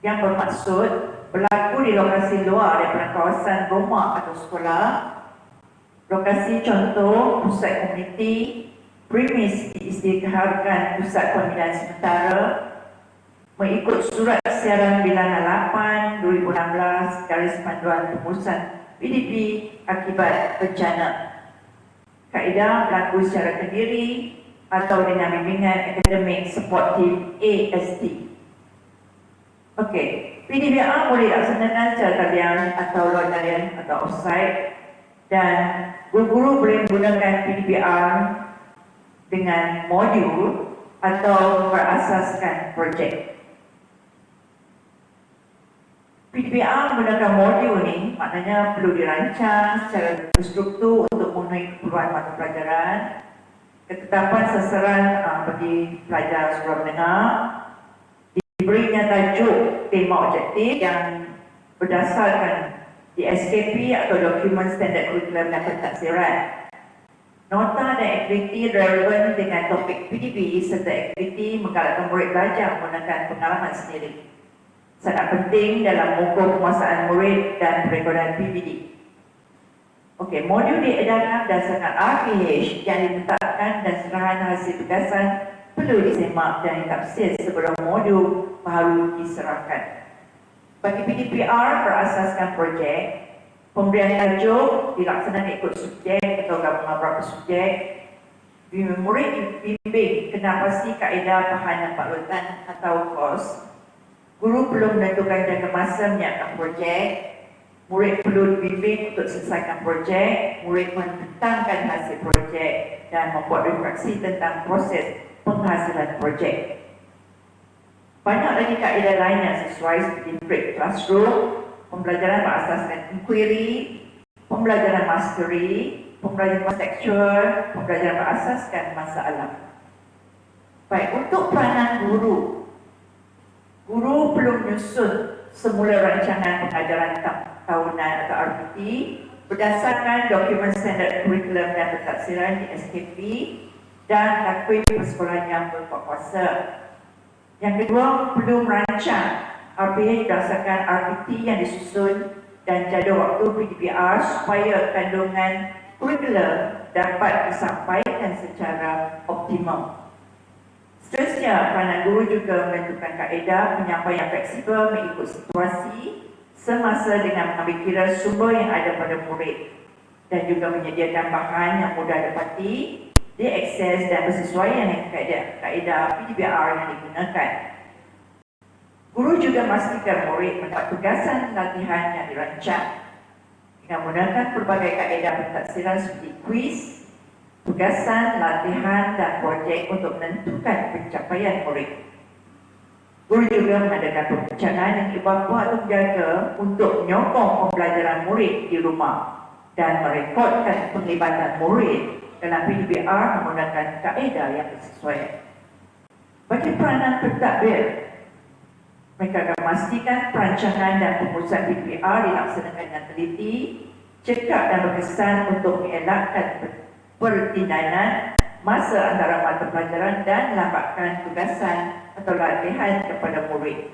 [SPEAKER 7] yang bermaksud berlaku di lokasi luar daripada kawasan rumah atau sekolah, lokasi contoh pusat komuniti, premis diisytiharkan pusat pembinaan sementara, mengikut surat siaran bilangan 8 2016 garis panduan pengurusan PDP akibat bencana. Kaedah berlaku secara sendiri atau dengan bimbingan akademik support team AST. Okey, PDPR boleh dilaksanakan secara talian atau luar talian atau offsite, dan guru-guru boleh menggunakan PDPR dengan modul atau berasaskan projek. PDPR menggunakan modul ni maknanya perlu dirancang secara terstruktur untuk memenuhi keperluan mata pelajaran, ketetapan sasaran bagi pelajar sekolah menengah, diberinya tajuk tema objektif yang berdasarkan di SKP atau Dokumen Standard Kurikulum dan Pentadbiran, nota dan aktiviti relevan dengan topik PDP serta aktiviti menggalakkan murid belajar menggunakan pengalaman sendiri. Sangat penting dalam mengukur penguasaan murid dan perekonomian PBD. Okey, modul diedarkan berdasarkan RPH yang ditetapkan dan serahan hasil tugasan perlu disemak dan ditafsir sebelum modul baru diserahkan. Bagi PDPR berasaskan projek, pemberian tajuk dilaksanakan ikut subjek atau gabungan beberapa subjek. Murid dibimbing kena pasti kaedah bahan dan palutan atau kos. Guru perlu menentukan jangka masa menyiapkan projek. Murid perlu dibimbing untuk selesaikan projek. Murid mententangkan hasil projek dan membuat refleksi tentang proses penghasilan projek. Banyak lagi kaedah lain yang sesuai seperti break classroom, pembelajaran berasaskan inquiry, pembelajaran mastery, pembelajaran kontekstual, pembelajaran berasaskan masalah. Baik, untuk peranan guru, guru perlu menyusun semula rancangan pengajaran tahunan atau RPT berdasarkan Dokumen Standard Kurikulum dan Pentadbiran di SKP dan Takwim Persekolahan yang berkuasa. Yang kedua, perlu merancang RPH berdasarkan RPT yang disusun dan jadual waktu PDPR supaya kandungan kurikulum dapat disampaikan secara optimum. Seterusnya, peranan guru juga menentukan kaedah penyampaian fleksibel mengikut situasi semasa dengan mengambil kira sumber yang ada pada murid dan juga menyediakan bahan yang mudah dapati, diakses dan bersesuaian dengan kaedah PDPR yang digunakan. Guru juga memastikan murid mendapat tugasan latihan yang dirancang dengan menggunakan pelbagai kaedah pentadbiran seperti kuis, tugasan, latihan dan projek untuk menentukan pencapaian murid. Guru juga mengadakan perbincangan dengan ibu bapa atau penjaga untuk menyokong pembelajaran murid di rumah dan merekodkan penglibatan murid dalam PDPR menggunakan kaedah yang sesuai. Bagi peranan pentadbir, mereka akan memastikan perancangan dan pengurusan PDPR dilaksanakan dengan teliti, cekap dan berkesan untuk mengelakkan pertindahan masa antara mata pelajaran dan lambatkan tugasan atau latihan kepada murid.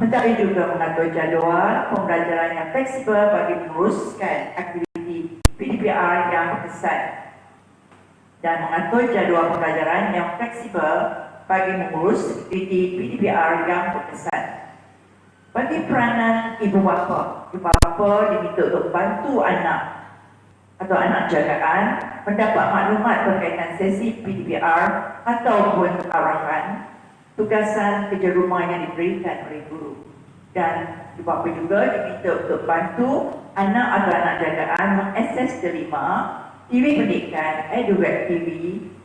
[SPEAKER 7] Pentadbir juga mengatur jadual pembelajaran yang fleksibel bagi meneruskan aktiviti PDPR yang berkesan dan mengatur jadual pembelajaran yang fleksibel bagi mengurus aktiviti PDPR yang berkesan. Bagi peranan ibu bapa diminta untuk bantu anak atau anak jagaan mendapat maklumat berkaitan sesi PDPR ataupun arahan tugasan kerja rumah yang diberikan oleh guru. Dan ibu bapa juga diminta untuk bantu anak atau anak jagaan mengakses terima TV pendidikan, EduWeb TV,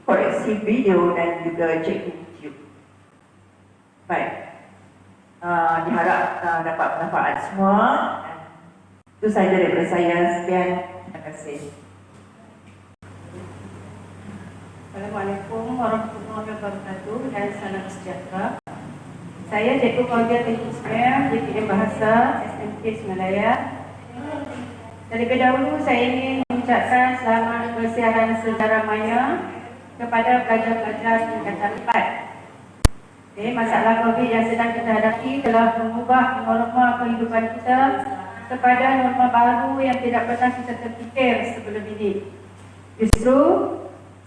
[SPEAKER 7] koleksi video dan juga cikgu YouTube. Baik, diharap dapat manfaat semua. Itu sahaja daripada saya. Sekian. Terima kasih.
[SPEAKER 6] Assalamualaikum warahmatullahi wabarakatuh dan salam sejahtera. Saya Cikgu Fauzia Tengku Ismail, JPM Bahasa SMK Semalaya. Terlebih dahulu saya ingin mengucapkan selamat bersiaran secara maya kepada pelajar-pelajar tingkatan 4. Masalah COVID yang sedang kita hadapi telah mengubah norma kehidupan kita kepada norma baru yang tidak pernah kita terfikir sebelum ini. Justru,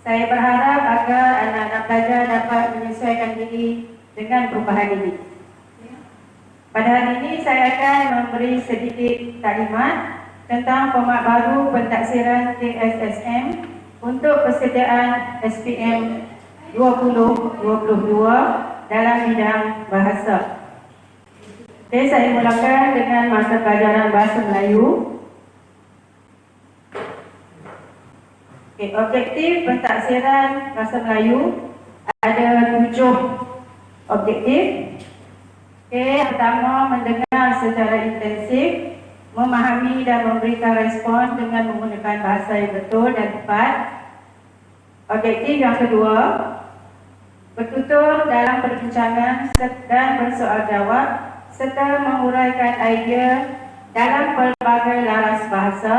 [SPEAKER 6] saya berharap agar anak-anak pelajar dapat menyesuaikan diri dengan perubahan ini. Pada hari ini saya akan memberi sedikit taklimat tentang format baru pentaksiran KSSM untuk persediaan SPM 2022 dalam bidang bahasa. Saya mulakan dengan mata pelajaran Bahasa Melayu. Objektif pentaksiran Bahasa Melayu ada 7 objektif. Pertama, mendengar secara intensif, memahami dan memberikan respon dengan menggunakan bahasa yang betul dan tepat. Objektif yang kedua, bertutur dalam perbincangan dan bersoal jawab serta menguraikan idea dalam pelbagai laras bahasa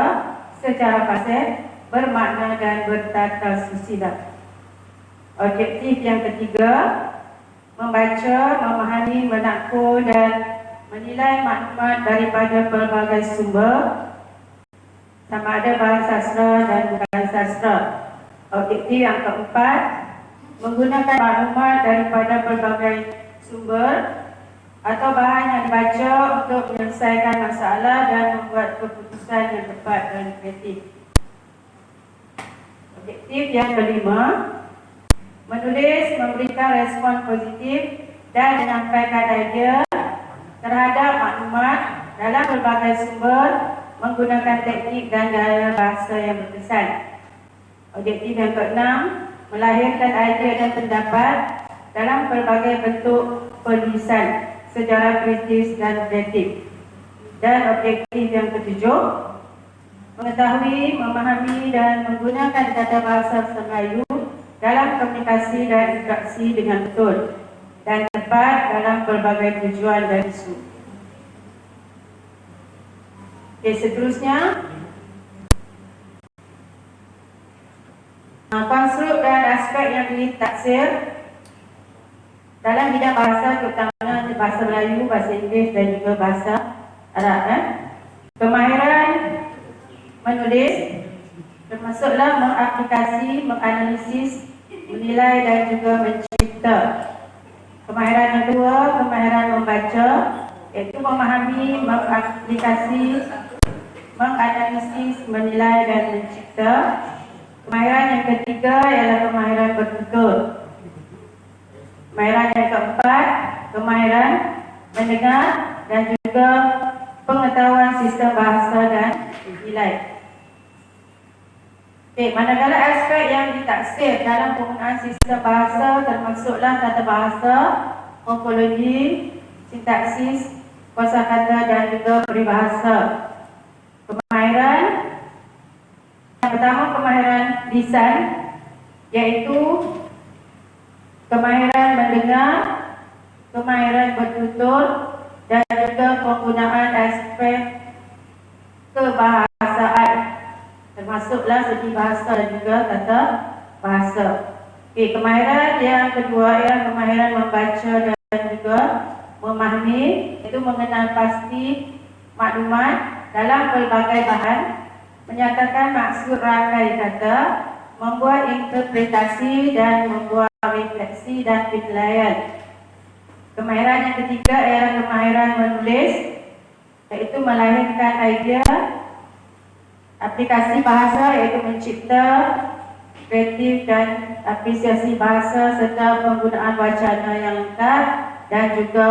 [SPEAKER 6] secara fasih, bermakna dan bertata susila. Objektif yang ketiga, membaca, memahami, menakul dan menilai maklumat daripada pelbagai sumber, sama ada bahasa sastra dan bukan sastra. Objektif yang keempat, menggunakan maklumat daripada pelbagai sumber atau bahan yang dibaca untuk menyelesaikan masalah dan membuat keputusan yang tepat dan kreatif. Objektif yang kelima, menulis, memberikan respon positif dan menyampaikan idea terhadap maklumat dalam pelbagai sumber menggunakan teknik dan gaya bahasa yang berkesan. Objektif yang keenam, melahirkan idea dan pendapat dalam pelbagai bentuk penulisan secara kritis dan kreatif. Dan objektif yang ketujuh, mengetahui, memahami dan menggunakan kata bahasa Melayu dalam komunikasi dan interaksi dengan betul dan tepat dalam pelbagai tujuan dan isu. Seterusnya, konstruk dan aspek yang ditaksir dalam bidang bahasa, terutama bahasa Melayu, bahasa Inggeris dan juga bahasa Arab. Kemahiran menulis termasuklah mengaplikasi, menganalisis, menilai dan juga mencipta. Kemahiran yang kedua, kemahiran membaca, iaitu memahami, mengaplikasi, menganalisis, menilai dan mencipta. Kemahiran yang ketiga ialah kemahiran bertutur. Kemahiran yang keempat, kemahiran mendengar dan juga pengetahuan sistem bahasa dan nilai. Manakala aspek yang ditaksir dalam penggunaan sistem bahasa termasuklah tata bahasa, morfologi, sintaksis, kosakata dan juga peribahasa. Kemahiran yang pertama, kemahiran lisan, iaitu kemahiran mendengar, kemahiran bertutur dan juga penggunaan aspek kebahasaan, termasuklah segi bahasa dan juga tata bahasa. Kemahiran yang kedua ialah kemahiran membaca dan juga memahami, iaitu mengenal pasti maklumat dalam pelbagai bahan, menyatakan maksud rangkai kata, membuat interpretasi dan membuat refleksi dan penilaian. Kemahiran yang ketiga ialah kemahiran menulis, iaitu melahirkan idea, aplikasi bahasa iaitu mencipta, kreatif dan apresiasi bahasa serta penggunaan wacana yang lengkap dan juga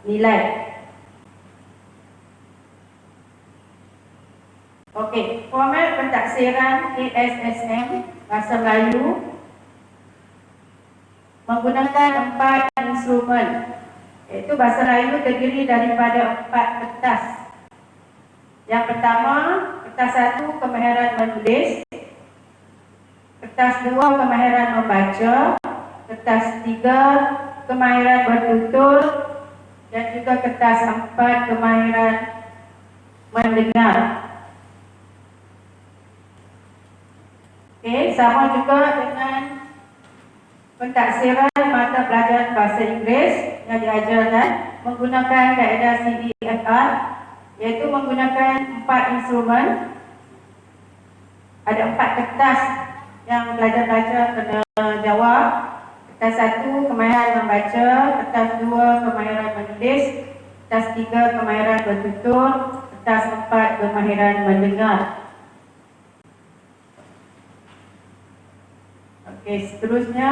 [SPEAKER 6] nilai. Format pentaksiran KSSM Bahasa Melayu menggunakan 4 instrumen, iaitu bahasa Melayu terdiri daripada 4 kertas. Yang pertama, Kertas 1, kemahiran menulis. Kertas 2, kemahiran membaca. Kertas 3, kemahiran bertutur. Dan juga kertas 4, kemahiran mendengar. Okey, sama juga dengan pentaksiran mata pelajaran bahasa Inggeris yang diajarkan menggunakan kaedah CEFR, iaitu menggunakan 4 instrumen. Ada 4 kertas yang pelajar-pelajar kena jawab. Kertas 1, kemahiran membaca. Kertas 2, kemahiran menulis. Kertas 3, kemahiran bertutur. Kertas 4, kemahiran mendengar. Okey, seterusnya,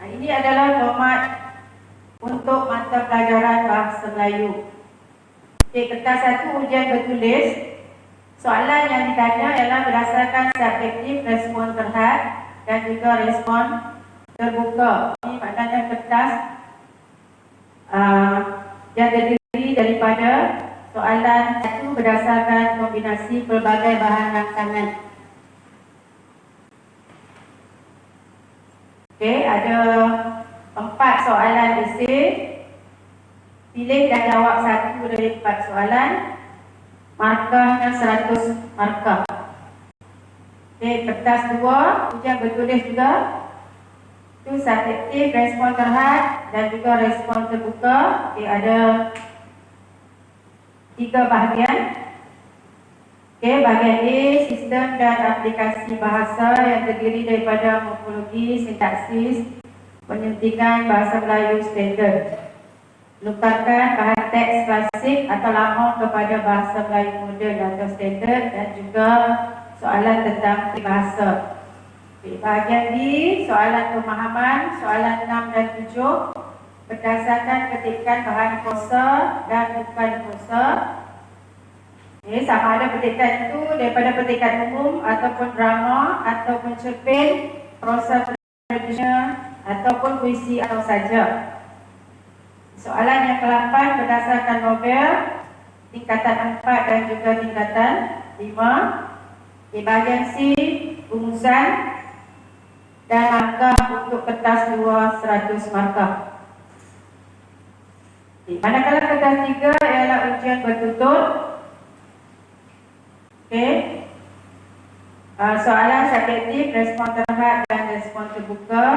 [SPEAKER 6] ini adalah format untuk mata pelajaran bahasa Melayu. Okey, kertas 1, ujian bertulis. Soalan yang ditanya ialah berdasarkan subjektif, respon terhad dan juga respon terbuka. Ini maknanya kertas yang terdiri daripada soalan 1 berdasarkan kombinasi pelbagai bahan rangsangan. Okey, ada 4 soalan esei. Pilih dan jawab 1 dari 4 soalan. Markahnya 100 markah. Okey, kertas 2, ujian bertulis juga. Itu subjektif, respon terhad dan juga respon terbuka. Okey, ada 3 bahagian. Okey, bahagian A, sistem dan aplikasi bahasa yang terdiri daripada morfologi, sintaksis, penyuntingan bahasa Melayu standard. Lupakan bahan teks klasik atau lama kepada bahasa Melayu moden atau standard dan juga soalan tentang peribahasa. Okay, bahagian B, soalan pemahaman, soalan 6 dan 7 berdasarkan ketikan bahan prosa dan bukan prosa. Okay, sama ada petikan itu daripada petikan umum ataupun drama ataupun cerpen, prosa tradisional ataupun puisi atau saja. Soalan yang ke-8 berdasarkan novel tingkatan 4 dan juga tingkatan 5. Di bahagian C, rumusan dan markah untuk kertas 2 100 markah. Manakala kertas 3 ialah ujian bertutur. Okey. Soalan subjektif, respon terhad dan respon terbuka.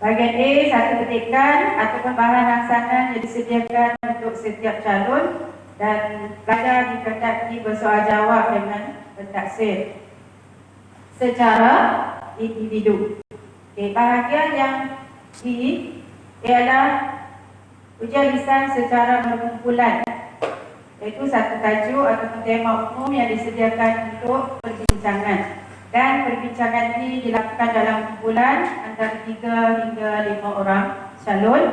[SPEAKER 6] Bahagian A, 1 petikan ataupun bahan rangsangan yang disediakan untuk setiap calon dan pelajar dikendaki bersoal jawab dengan pentaksir secara individu. Okay, bahagian yang B ialah ujian lisan secara berkumpulan, iaitu satu tajuk ataupun tema umum yang disediakan untuk perbincangan. Dan perbincangan ini dilakukan dalam kumpulan antara 3 hingga 5 orang calon.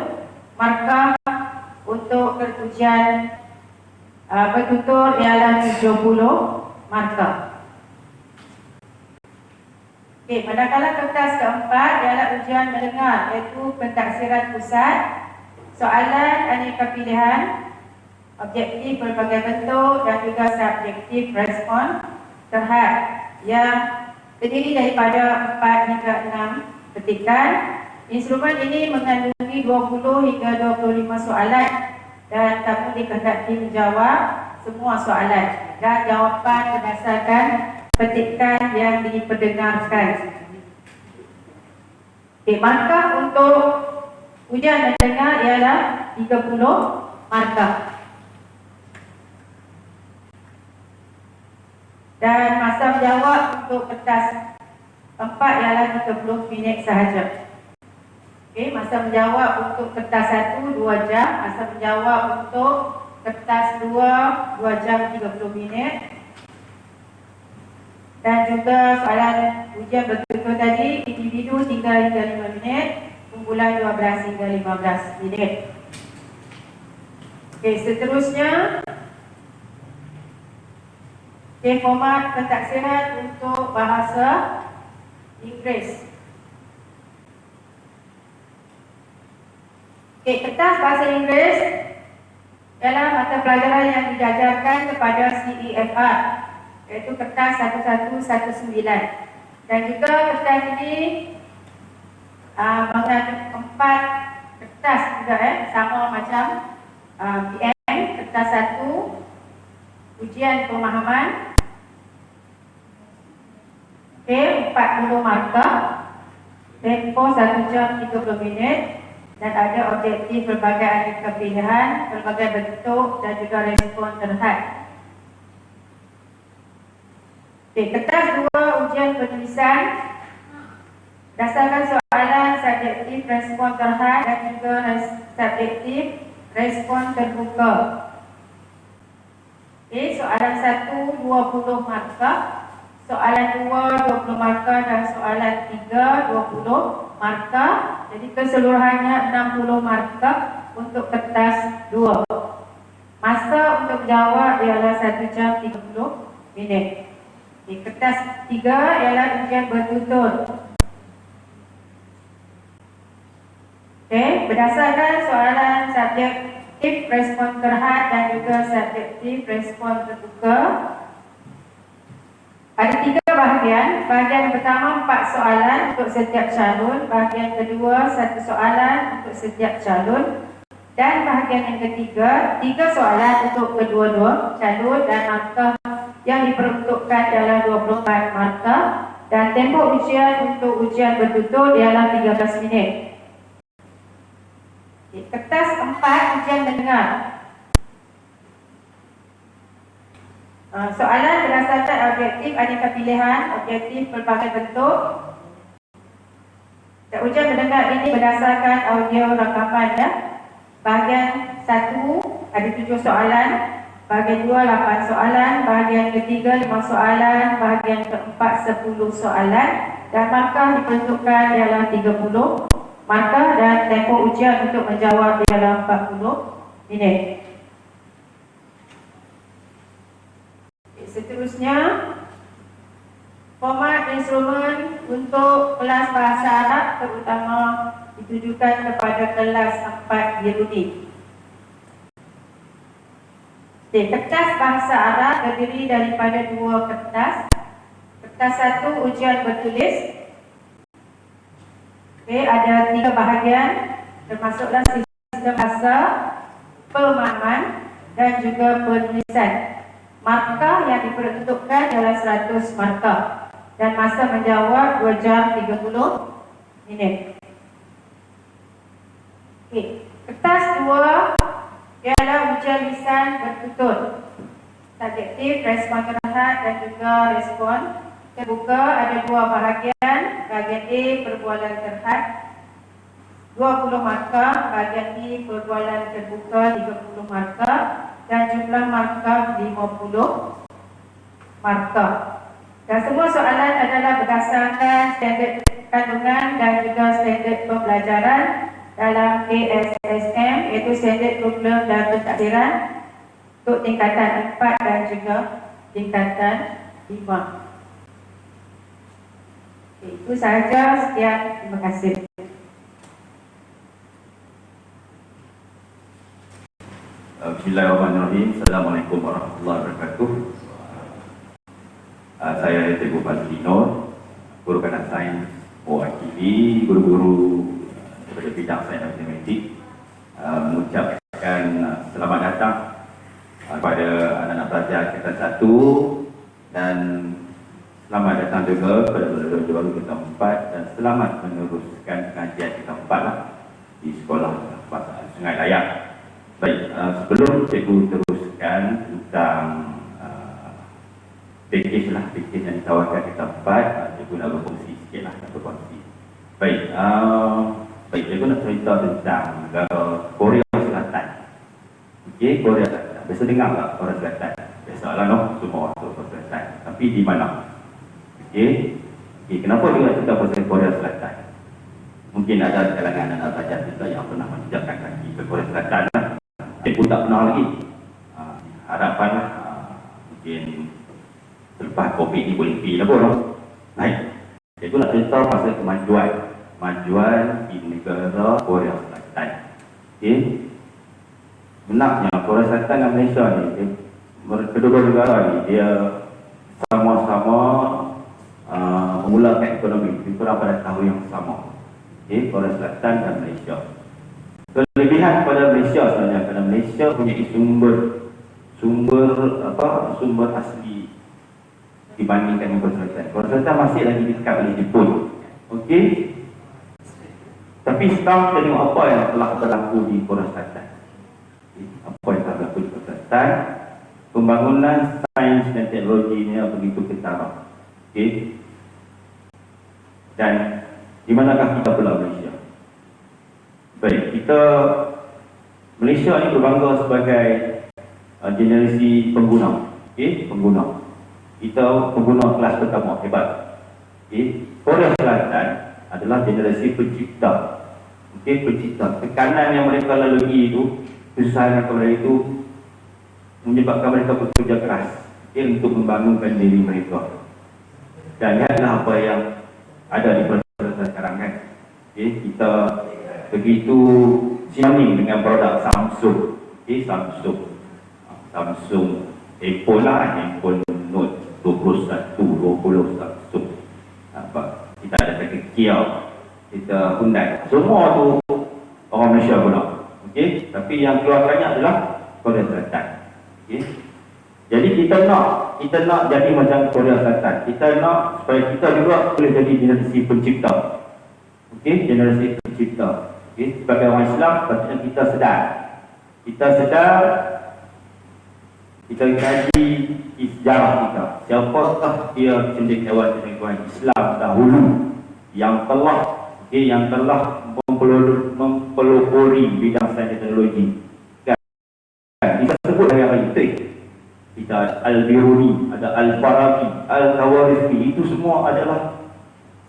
[SPEAKER 6] Markah untuk ujian bertutur ialah 70 markah. Okey, manakala kertas keempat ialah ujian mendengar, iaitu pentaksiran pusat, soalan aneka pilihan, objektif berbagai bentuk dan juga subjektif respon terhad yang terdiri daripada 4 hingga 6 petikan. Instrumen ini mengandungi 20 hingga 25 soalan dan kamu dikehendaki menjawab semua soalan dan jawapan berdasarkan petikan yang diperdengarkan. Okay, markah untuk ujian mendengar ialah 30 markah. Dan masa menjawab untuk kertas 4 ialah 30 minit sahaja. Okey, masa menjawab untuk kertas 1 2 jam, masa menjawab untuk kertas 2 2 jam 30 minit. Dan juga soalan ujian bertutur tadi individu 3 hingga 5 minit, kumpulan 12 hingga 15 minit. Okey, seterusnya format pentaksiran untuk bahasa Inggeris. Kertas bahasa Inggeris ialah mata pelajaran yang diajarkan kepada CEFR, iaitu kertas 1119. Dan juga kertas ini mengandung 4 kertas juga sama macam PM. Kertas 1 ujian pemahaman, 40 markah, tempoh 1 jam 30 minit, dan ada objektif pelbagai aneka pilihan, pelbagai bentuk dan juga respon terhad. Kertas 2 ujian penulisan berdasarkan soalan subjektif respon terhad dan juga subjektif respon terbuka. Soalan 1 20 markah, soalan 2 20 markah dan soalan 3 20 markah. Jadi keseluruhannya 60 markah untuk kertas 2. Masa untuk jawab ialah 1 jam 30 minit. Kertas 3 ialah ujian bertutur. Berdasarkan soalan subjektif respon terhad dan juga subjektif respon terbuka, ada 3 bahagian. Bahagian pertama 4 soalan untuk setiap calon, bahagian kedua 1 soalan untuk setiap calon, dan bahagian yang ketiga 3 soalan untuk kedua-dua calon, dan markah yang diperuntukkan ialah 24 markah, dan tempoh ujian untuk ujian bertutur ialah 13 minit. Kertas 4 ujian mendengar. Soalan berdasarkan objektif aneka pilihan, objektif pelbagai bentuk. Dan ujian mendengar ini berdasarkan audio rakaman Bahagian 1 ada 7 soalan, bahagian 2 8 soalan, bahagian ketiga 5 soalan, bahagian keempat 10 soalan, dan markah diperuntukkan ialah 30 markah, dan tempoh ujian untuk menjawab ialah 40 minit. Seterusnya, format instrumen untuk kelas bahasa Arab terutama ditujukan kepada kelas 4 Yahudi. Kertas bahasa Arab terdiri daripada 2 kertas. Kertas 1 ujian bertulis. Ada 3 bahagian, termasuklah sistem bahasa, pemahaman dan juga penulisan. Markah yang diperuntukkan adalah 100 markah, dan masa menjawab 2 jam 30 minit. Kertas 2 ialah ujian lisan bertutur. Subjektif, respon terhad dan juga respon terbuka. Ada 2 bahagian. Bahagian A perbualan terhad 20 markah, bahagian B perbualan terbuka 30 markah, dan jumlah markah 50 markah. Dan semua soalan adalah berdasarkan standard kandungan dan juga standard pembelajaran dalam KSSM, iaitu standard kurikulum dan pentakdiran untuk tingkatan 4 dan juga tingkatan 5. Itu sahaja, sekian, terima kasih.
[SPEAKER 8] Bismillahirrahmanirrahim. Assalamualaikum warahmatullahi wabarakatuh. Saya Cikgu Fazli Nur, guru kanak sains mewakili guru-guru daripada bidang sains matematik, mengucapkan selamat datang kepada anak-anak pelajar tingkatan 1, dan selamat datang juga kepada pelajar baru tingkatan 4, dan selamat meneruskan kajian tingkatan 4 di sekolah bahasa Sungai Layak. Baik, sebelum cikgu teruskan tentang package yang ditawarkan kita 4, cikgu nak berkongsi sikit lah, nak berkongsi. Baik, cikgu nak cerita tentang negara Korea Selatan. Okey, Korea Selatan. Biasa dengar tak Korea Selatan? Biasalah semua orang tahu Korea Selatan. Tapi di mana? Okey, kenapa dia nak cerita pasal Korea Selatan? Mungkin ada kalangan anak pelajar kita yang pernah menjejakkan kaki ke Korea Selatan. Cikgu tak pernah lagi. Harapanlah mungkin selepas COVID ni boleh pergi lah pun. Baik, cikgu nak cerita pasal kemajuan di negara Korea Selatan. Okey, benarnya Korea Selatan Selatan dan Malaysia ni, kedua-dua negara ni, dia sama-sama memulakan ekonomi lebih kurang pada tahun yang sama. Okay, Korea Selatan dan Malaysia. Kelebihan pada Malaysia sebenarnya, kerana Malaysia punya sumber asli dibandingkan dengan Korea Selatan. Korea Selatan masih lagi dekat oleh Jepun. Okey. Tapi sekarang kita tengok apa yang telah berlaku di Korea Selatan. Apa yang telah berlaku di Korea Selatan? Pembangunan sains dan teknologinya begitu ketara. Okey. Dan di manakah kita pula Malaysia? Baik, Malaysia ni berbangga sebagai generasi pengguna. Okey, pengguna. Kita pengguna kelas pertama, hebat. Okey, Korea Selatan adalah generasi pencipta. Okey, pencipta. Tekanan yang mereka lalui itu, kesusahan yang mereka itu menyebabkan mereka bekerja keras, okey, untuk membangunkan diri mereka. Dan lihatlah apa yang ada di Korea Selatan sekarang kan. Okey, kita begitu siaming dengan produk Samsung. Okey, Samsung handphone lah, handphone Note 21, 20 Samsung. Nampak? Kita ada pakai Kia, kita Hyundai. Semua tu orang Malaysia pula. Okey, tapi yang keluarkannya adalah Korea Selatan. Okey. Jadi kita nak jadi macam Korea Selatan. Kita nak supaya kita juga boleh jadi generasi pencipta. Okey, generasi pencipta. Okey, sebagai orang Islam patutnya kita sedar. Kita kaji sejarah kita. Siapakah dia cendekiawan-cendekiawan Islam dahulu yang telah mempelopori bidang sains dan teknologi. Kan? Kita sebut dari apa itu. Kita ada Al-Biruni, ada Al-Farabi, Al-Khawarizmi. Itu semua adalah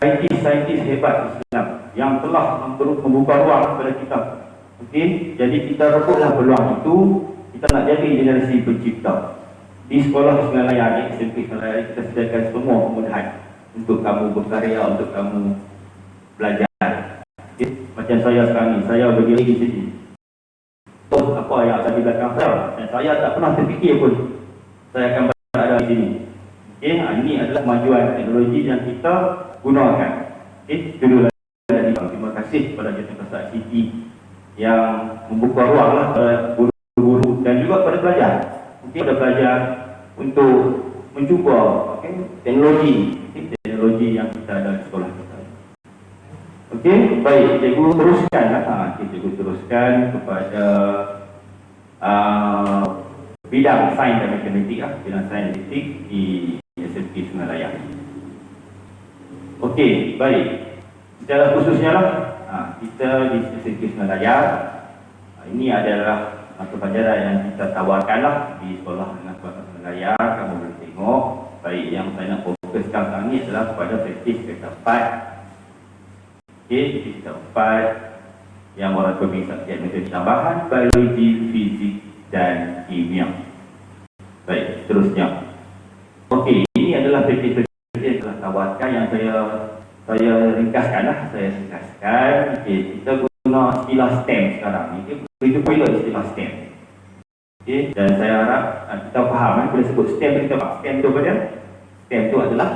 [SPEAKER 8] saintis hebat Islam yang telah membuka ruang kepada kita. Okey, jadi kita rebutlah peluang itu. Kita nak jadi generasi pencipta. Di sekolah Sungai Layar, SMP Sungai Layar, kita sediakan semua kemudahan untuk kamu berkarya, untuk kamu belajar. Okay? Macam saya sekarang ni, saya berdiri di sini. Tahu apa yang ada di belakang saya, dan saya tak pernah terfikir pun saya akan berada di sini. Okay? Ini adalah kemajuan teknologi yang kita gunakan. Okay? Dulu lagi, terima kasih kepada Jatinegara City yang membuka ruang lah kepada guru dan juga pada pelajar. Mungkin pada pelajar untuk mencuba teknologi yang kita ada di sekolah kita. Okey, baik, cikgu teruskanlah. Cikgu teruskan kepada bidang sains dan matematik, bidang sains dan matematik di SMP Sungai Layar. Okey, baik. Secara khususnya lah, kita di SMP Sungai Layar, ini adalah pelajaran yang kita tawarkanlah di sekolah dengan Sungai Layar. Kamu boleh tengok. Baik, yang saya nak fokuskan sekarang ni adalah kepada praktis kereta 4. Okey, kereta 4 yang merakumi subjek metode tambahan biologi, fizik dan kimia. Baik, seterusnya. Okey, ini adalah praktis yang telah tawarkan yang saya ringkaskanlah. Okey, kita guna istilah STEM sekarang ni. Begitu pula istilah STEM. Okay. Dan saya harap kita faham bila sebut STEM, kita faham STEM itu apa dia? STEM itu adalah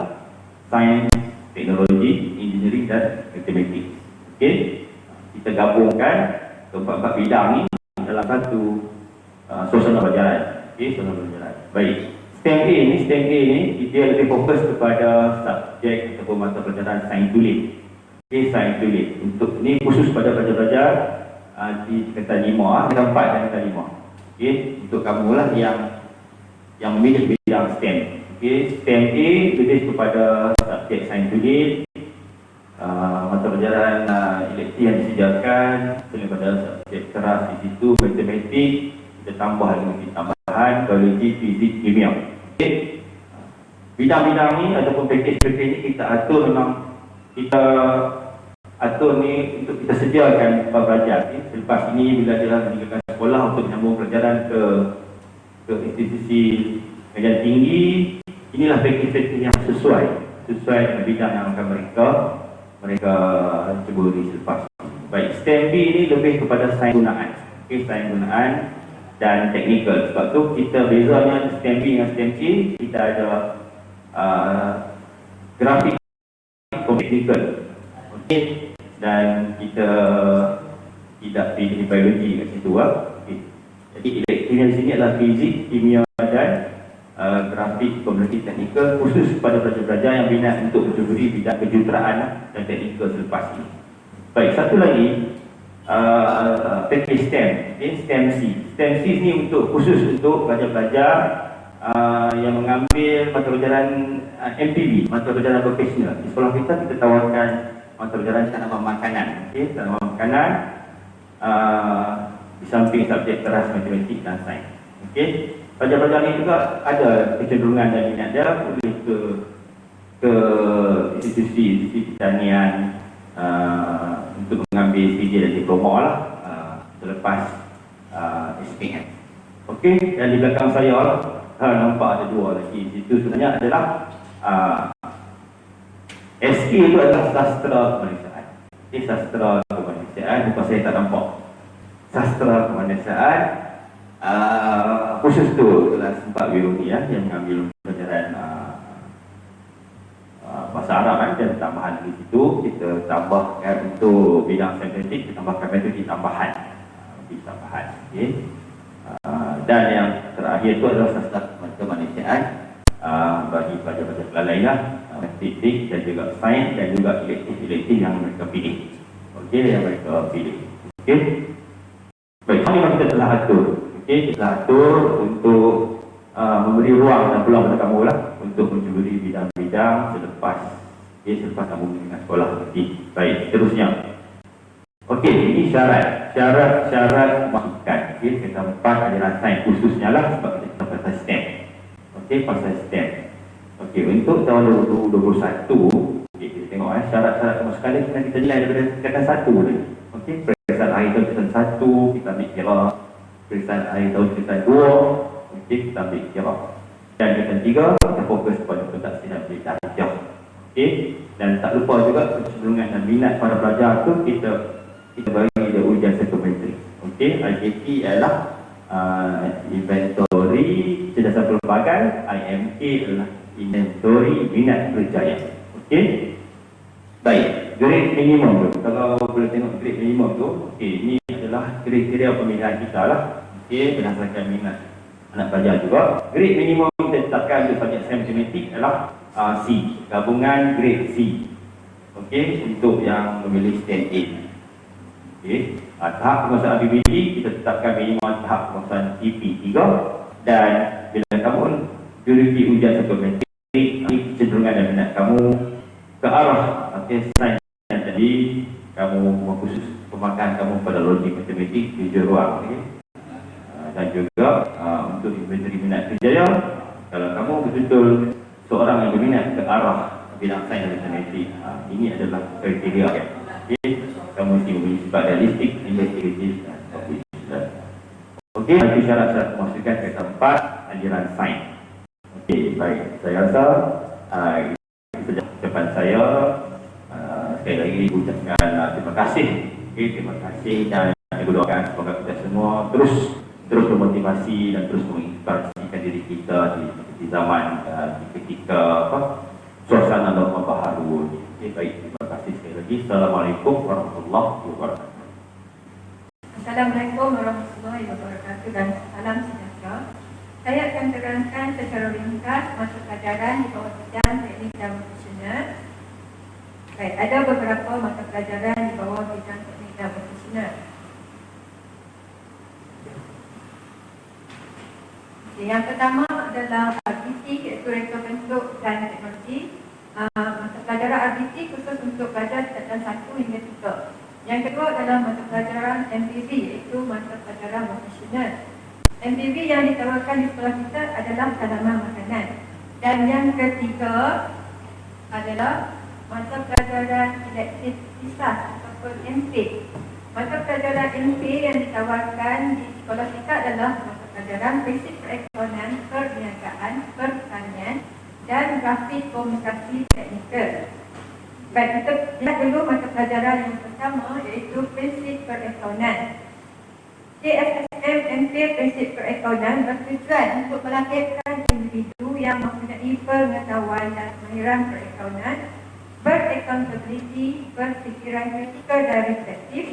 [SPEAKER 8] Sains, Teknologi, Engineering dan Matematik. Okay. Kita gabungkan keempat-empat bidang ni dalam satu suasana pelajaran. Okay, suasana pelajaran. Baik. STEM A ni dia lebih fokus kepada subjek ataupun mata pelajaran sains tulis. Okay, sains tulis. Untuk ni khusus pada pelajar-pelajar di tingkatan 5, tingkatan 4 dan tingkatan 5. Okey, untuk kamu lah yang memilih bidang STEM. Okey, STEM A lebih kepada subjek sains tulis, mata pelajaran elektif yang disediakan, selain pada subjek keras di situ, matematik, kita tambah lagi tambahan biologi, fizik, kimia. Okey, bidang-bidang ni ataupun pakej-pakej ni kita atur memang kita atur ni untuk kita sediakan kepada pelajar. Selepas ini bila dia meninggalkan sekolah untuk menyambung pelajaran ke institusi kajian tinggi, inilah pakej-pakej yang sesuai dengan bidang yang akan mereka ceburi selepas. Baik, STEM B ini lebih kepada sains gunaan. Okey, sains gunaan dan teknikal. Sebab tu kita bezanya STEM B dengan STEM C, kita ada grafik teknikal. Okey, dan kita tidak pilih biologi kat situ okey. Jadi elektriknya di sini adalah fizik, kimia dan grafik komunikasi teknikal khusus pada pelajar-pelajar yang minat untuk berjuburi bidang kejuruteraan dan teknikal selepas ini. Baik, satu lagi package STEM, STEM C. STEM C ni khusus untuk pelajar-pelajar yang mengambil mata pelajaran MPB, mata pelajaran vocational. Di sekolah kita tawarkan mata pelajaran tanaman makanan, tanaman makanan di samping subjek keras matematik dan sains. Okey, pelajar-pelajar ni juga ada kecenderungan dan minat dia boleh ke institusi pertanian untuk mengambil PJ dan diploma lah selepas SPM. Okey, dan di belakang saya nampak ada dua lagi. Itu sebenarnya adalah SK itu adalah sastra kemanusiaan. Sastra kemanusiaan, bukan saya tak nampak. Sastra kemanusiaan khusus tu kelas 4 biologi yang mengambil pelajaran bahasa Arab dan tambahan di situ kita tambahkan untuk bidang saintifik, kita tambahkan metode tambahan. Okey. Dan yang terakhir itu adalah sastra kemanusiaan bagi pelajar-pelajar lainlah, matematik dan juga sains dan juga elektif yang mereka pilih. Okey, yang mereka pilih. Okey. Baik, ini kita telah atur. Okey, kita atur untuk memberi ruang dan peluang kepada kamu lah untuk menjuburi bidang-bidang selepas kamu dengan sekolah nanti. Baik, seterusnya. Okey, ini syarat masukan. Okey, kita empat adalah sains khususnya lah sebab kita pasal STEM. Okey, pasal STEM. Okey, untuk tahun 2021, okey, kita tengok syarat-syarat masukan ni kena kita nilai daripada tingkatan 1 tadi. Okey, periksaan akhir tahun tingkatan 1 kita ambil kira, periksaan akhir tahun tingkatan 2 okey, kita ambil kira. Dan tingkatan 3 kita fokus pada pentadbiran dan penelitian. Okey, dan tak lupa juga kecenderungan dan minat para pelajar tu kita bagi dia ujian psikometrik. Okey, IJP adalah inventory cerdasan pelbagai, IMK adalah inventory minat berjaya. Okey. Baik, grade minimum tu. Kalau boleh tengok grade minimum tu, okey, ini adalah kriteria pemilihan kita lah. Okey, berdasarkan minat anak pelajar juga. Grade minimum kita tetapkan untuk subjek matematik adalah C, gabungan grade C. Okey, untuk yang memilih STEM A. Okey, tahap penguasaan BBD kita tetapkan minimum tahap penguasaan TP 3 dan bila kamu jurisi ujian psikometrik, kecenderungan dan minat kamu ke arah sains yang tadi, kamu khusus pemakan kamu pada logik matematik di ruang. Okay? Dan juga untuk inventory minat kerjaya, kalau kamu betul-betul seorang yang berminat ke arah bidang sains dan matematik, ini adalah kriteria. Okay? Kamu mesti memiliki sifat realistik, investigatif dan publisher. Okey, itu syarat-syarat masukan ke tempat aliran sains. Okey, baik. Saya rasa itu ucapan saya. Sekali lagi ucapkan terima kasih. Okay, terima kasih dan saya berdoakan semoga kita semua terus bermotivasi dan terus menginspirasikan diri kita di zaman ketika suasana norma baharu. Okay, baik, terima kasih sekali lagi. Assalamualaikum warahmatullahi wabarakatuh.
[SPEAKER 6] Assalamualaikum warahmatullahi wabarakatuh dan salam sejahtera. Saya akan terangkan secara ringkas mata pelajaran di bawah bidang teknik dan profesional. Baik, ada beberapa mata pelajaran di bawah bidang teknik dan profesional. Okay, yang pertama adalah RBT, iaitu reka bentuk dan teknologi. Mata pelajaran RBT khusus untuk pelajar tingkatan 1 hingga 3. Yang kedua adalah mata pelajaran MPB, iaitu mata pelajaran vocational. MPB yang ditawarkan di sekolah kita adalah tanaman makanan. Dan yang ketiga adalah mata pelajaran elektrisitas ataupun MP. Mata pelajaran MP yang ditawarkan di sekolah kita adalah mata pelajaran prinsip perekonomian, perniagaan, pertanian dan grafik komunikasi teknikal. Baik, kita lihat dulu mata pelajaran yang pertama, iaitu prinsip perekonomian. KFSM MP prinsip perakaunan bertujuan untuk melahirkan individu yang mempunyai pengetahuan dan kemahiran perakaunan, beraccountability, berfikiran kritikal dan reflektif,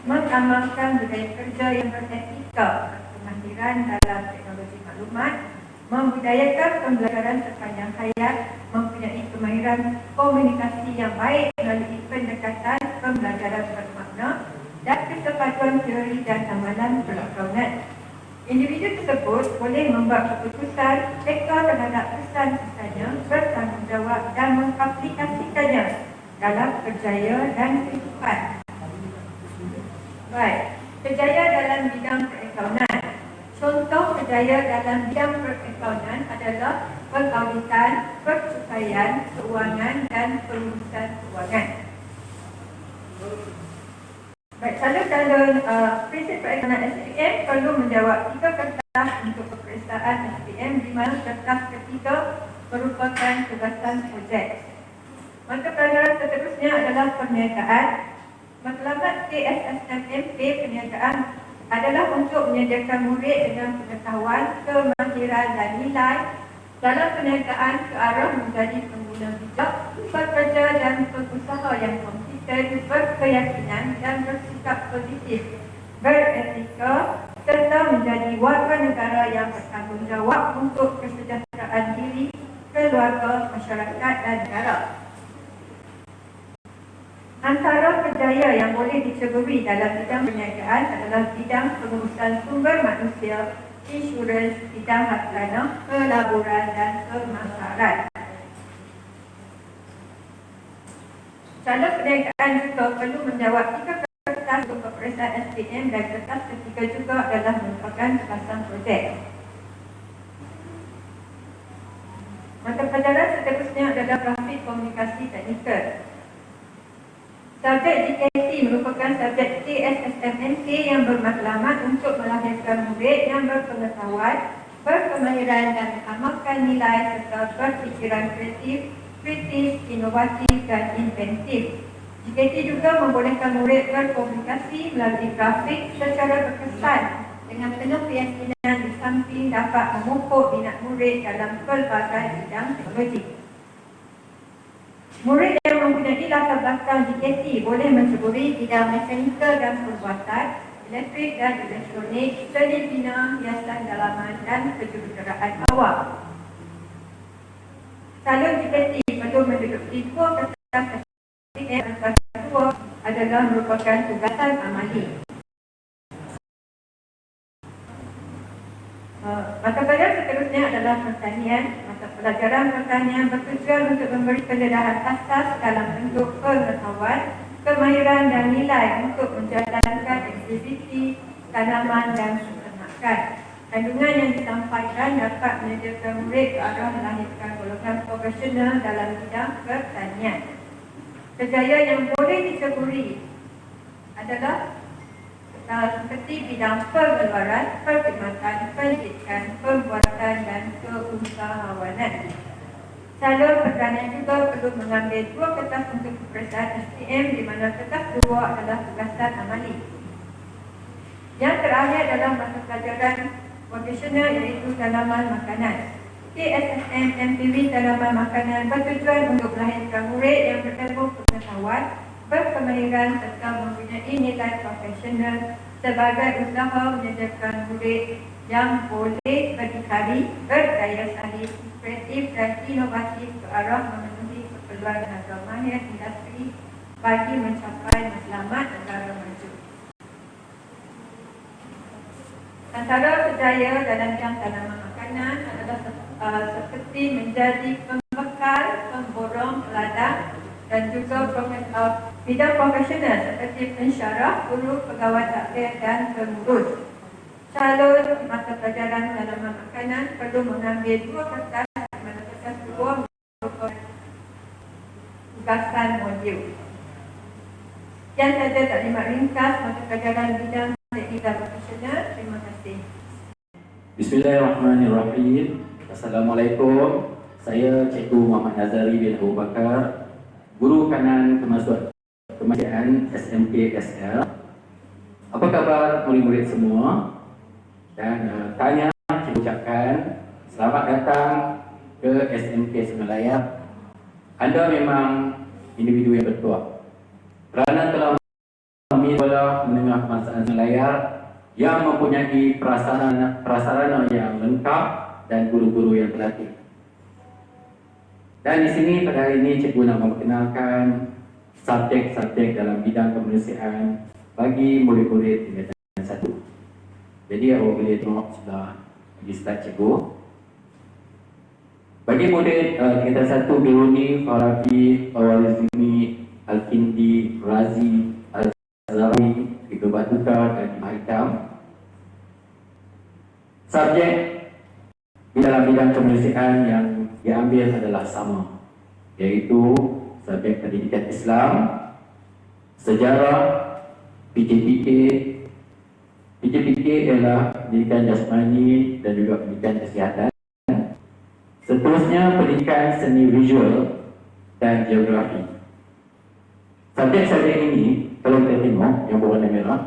[SPEAKER 6] mengamalkan budaya kerja yang beretika, kemahiran dalam teknologi maklumat, membudayakan pembelajaran sepanjang hayat, mempunyai kemahiran komunikasi yang baik melalui pendekatan pembelajaran bermakna, dan kesepatuan teori dan amalan perakaunan. Individu tersebut boleh membuat keputusan, reka terhadap kesan-kesannya, bertanggungjawab dan mengaplikasikannya dalam kerjaya dan kehidupan. Baik, kerjaya dalam bidang perakaunan. Contoh kerjaya dalam bidang perakaunan adalah pengauditan, percukaian, keuangan dan perurusan keuangan. Baik, calon prinsip perakaunan SPM perlu menjawab 3 kertas untuk peperiksaan SPM di mana kertas ketiga merupakan tugasan projek. Mata pelajaran seterusnya adalah perniagaan. Matlamat TSSMMP perniagaan adalah untuk menyediakan murid dengan pengetahuan, kemahiran dan nilai dalam perniagaan ke arah menjadi pengguna bijak, pekerja dan pengusaha yang kompeten, berkeyakinan dan bersikap positif, beretika serta menjadi warga negara yang bertanggungjawab untuk kesejahteraan diri, keluarga, masyarakat dan negara. Antara kerjaya yang boleh diceburi dalam bidang perniagaan adalah bidang pengurusan sumber manusia, insurans, bidang hartanah, pelaburan dan pemasaran. Calon perniagaan juga perlu menjawab 3 kertas untuk peperiksaan SPM dan kertas ketiga juga adalah merupakan tugasan projek. Mata pelajaran seterusnya adalah grafik komunikasi teknikal. Subjek GKT merupakan subjek TSSMMP yang bermatlamat untuk melahirkan murid yang berpengetahuan, berkemahiran dan mengamalkan nilai serta berfikiran kreatif, kritis, inovatif dan inventif. GKT juga membolehkan murid berkomunikasi melalui grafik secara berkesan dengan penuh keyakinan di samping dapat memupuk minat murid dalam pelbagai bidang teknologi. Murid yang mempunyai latar belakang GKT boleh menceburi bidang mekanikal dan perbuatan, elektrik dan elektronik, seni bina, hiasan dalaman dan kejuruteraan awam. Calon GKT perlu menduduki 2 kertas SPM. Kertas kedua adalah merupakan tugasan amali. Mata pelajaran seterusnya adalah pertanian. Mata pelajaran pertanian bertujuan untuk memberi pendedahan asas dalam bentuk pengetahuan, kemahiran dan nilai untuk menjalankan aktiviti tanaman dan peternakan. Kandungan yang disampaikan dapat menyediakan murid ke arah melahirkan golongan profesional dalam bidang pertanian. Kerjaya yang boleh diceburi adalah seperti bidang pengeluaran, perkhidmatan, pendidikan, pembuatan dan keusahawanan. Calon pertanian juga perlu mengambil 2 kertas untuk peperiksaan SPM di mana kertas kedua adalah tugasan amali. Yang terakhir adalah mata pelajaran vocational iaitu tanaman makanan. TSSM MPV tanaman makanan bertujuan untuk melahirkan murid yang berilmu pengetahuan, berkemahiran serta mempunyai nilai profesional sebagai usaha menyediakan murid yang boleh berdikari, berdaya saing, kreatif dan inovatif ke arah memenuhi keperluan tenaga mahir industri bagi mencapai matlamat negara maju. Antara kerjaya dalam bidang tanaman makanan adalah seperti menjadi pembekal, pemborong ladang dan juga bidang profesional seperti pensyarah, guru, pegawai takbir dan pengurus. Calon mata pelajaran tanaman makanan perlu mengambil 2 kertas di mana kertas kedua merupakan tugasan modul. Yang saja taklimat ringkas mata pelajaran bidang teknik dan profesional. Terima kasih.
[SPEAKER 9] Bismillahirrahmanirrahim. Assalamualaikum. Saya Cikgu Muhammad Nazari bin Abu Bakar, Guru Kanan Kemajuan SMK SL. Apa khabar murid-murid semua? Dan tanya ucapkan selamat datang ke SMK Sungai. Anda memang individu yang bertuah kerana telah memilih sekolah menengah kebangsaan Sungai yang mempunyai prasarana yang lengkap dan guru-guru yang terlatih. Dan di sini pada hari ini cikgu nak memperkenalkan subjek-subjek dalam bidang kemanusiaan bagi murid-murid tingkatan 1. Jadi awak boleh tengok sudah di slide cikgu. Bagi murid tingkatan 1, Biruni, Farabi, Awalizmi, Al-Kindi, Razi, Al-Zarawi, Ibu Batuta dan Ibu. Subjek di dalam bidang kemanusiaan yang diambil adalah sama, yaitu subjek pendidikan Islam, sejarah, PKPK. PKPK ialah pendidikan jasmani dan juga pendidikan kesihatan. Seterusnya pendidikan seni visual dan geografi. Subjek-subjek ini, kalau kita tengok yang berwarna merah,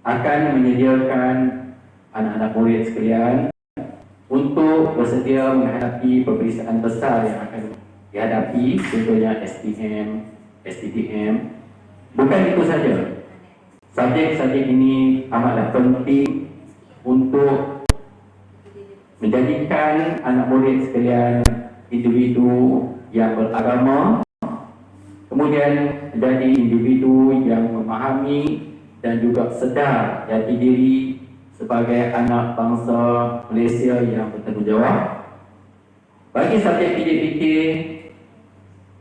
[SPEAKER 9] akan menyediakan anak-anak murid sekalian untuk bersedia menghadapi peperiksaan besar yang akan dihadapi, contohnya SPM, SPTM. Bukan itu saja, subjek-subjek ini amatlah penting untuk menjadikan anak murid sekalian individu yang beragama, kemudian menjadi individu yang memahami dan juga sedar jati diri sebagai anak bangsa Malaysia yang bertanggungjawab. Bagi subjek PKPK,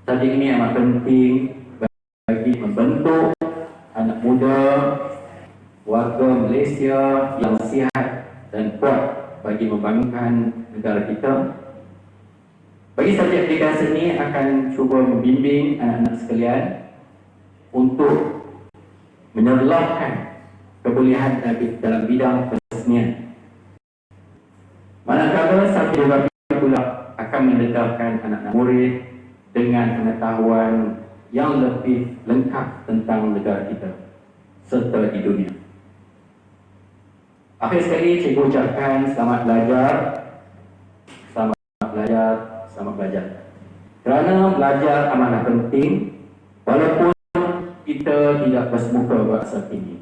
[SPEAKER 9] subjek ini amat penting bagi membentuk anak muda warga Malaysia yang sihat dan kuat bagi membangunkan negara kita. Bagi subjek pendidikan seni akan cuba membimbing anak-anak sekalian untuk menyerlahkan kebolehan dalam bidang kesenian. Manakala subjek geografi pula akan mendedahkan anak-anak murid dengan pengetahuan yang lebih lengkap tentang negara kita serta di dunia. Akhir sekali, cikgu ucapkan selamat belajar, selamat belajar, selamat belajar. Kerana belajar amatlah penting, walaupun kita tidak bersemuka bahasa ini.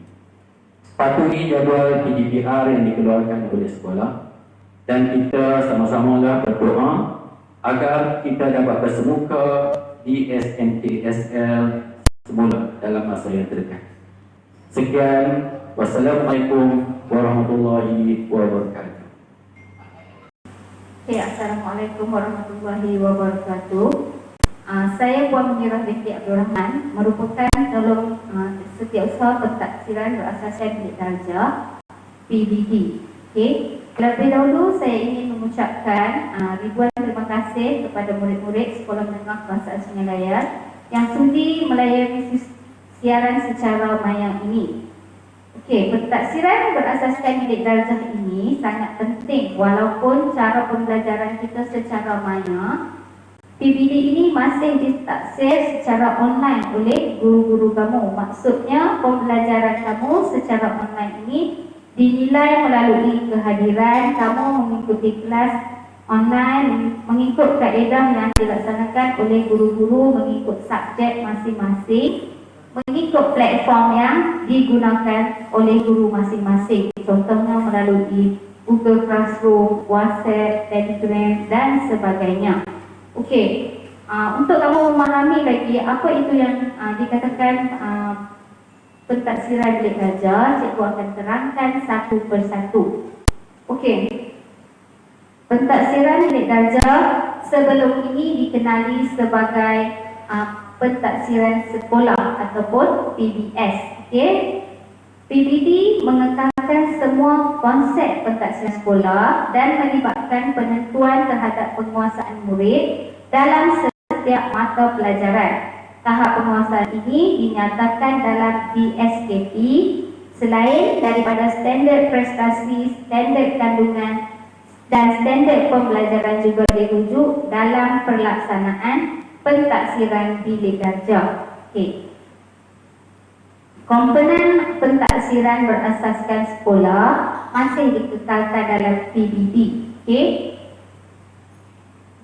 [SPEAKER 9] Patuhi jadual PDPR yang dikeluarkan oleh sekolah dan kita sama-sama berdoa agar kita dapat bersemuka di SMKSL semula dalam masa yang terdekat. Sekian, wassalamualaikum warahmatullahi wabarakatuh.
[SPEAKER 6] Okay, Assalamualaikum warahmatullahi wabarakatuh. Saya Puan Munirah binti Abdul Rahman, merupakan tolong setiausaha pentadbiran berasaskan bilik darjah PBD. Okay. Terlebih dahulu saya ingin mengucapkan ribuan terima kasih kepada murid-murid Sekolah Menengah Kebangsaan Sungai Layar yang sudi melayani siaran secara maya ini. Okey, pentadbiran berasaskan bilik darjah ini sangat penting walaupun cara pembelajaran kita secara maya. PBD ini masih ditaksir secara online oleh guru-guru kamu. Maksudnya pembelajaran kamu secara online ini dinilai melalui kehadiran kamu mengikuti kelas online, mengikut kaedah yang dilaksanakan oleh guru-guru, mengikut subjek masing-masing, mengikut platform yang digunakan oleh guru masing-masing. Contohnya melalui Google Classroom, WhatsApp, Telegram dan sebagainya. Okey, untuk kamu memahami lagi apa itu yang dikatakan pentadbiran bilik darjah, cikgu akan terangkan satu persatu. Okey, pentadbiran bilik darjah sebelum ini dikenali sebagai pentadbiran sekolah ataupun PBS. Okey, PBD mengekalkan semua konsep pentadbiran sekolah dan melibatkan penentuan terhadap penguasaan murid dalam setiap mata pelajaran. Tahap penguasaan ini dinyatakan dalam DSKP selain daripada standard prestasi, standard kandungan dan standard pembelajaran juga dirujuk dalam pelaksanaan pentadbiran bilik darjah. Okey. Komponen pentadbiran berasaskan sekolah masih dikekalkan dalam PBD.
[SPEAKER 10] Okey.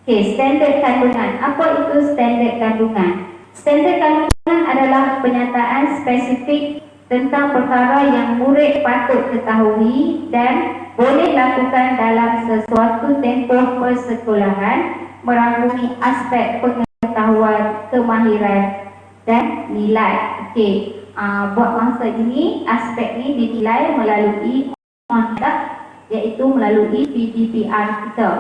[SPEAKER 10] Okey, standard kandungan. Apa itu standard kandungan? Standard kandungan adalah penyataan spesifik tentang perkara yang murid patut ketahui dan boleh lakukan dalam sesuatu tempoh persekolahan, merangkumi aspek pengetahuan, kemahiran dan nilai. Okey, buat masa ini aspek ini dinilai melalui iaitu melalui PDPR kita.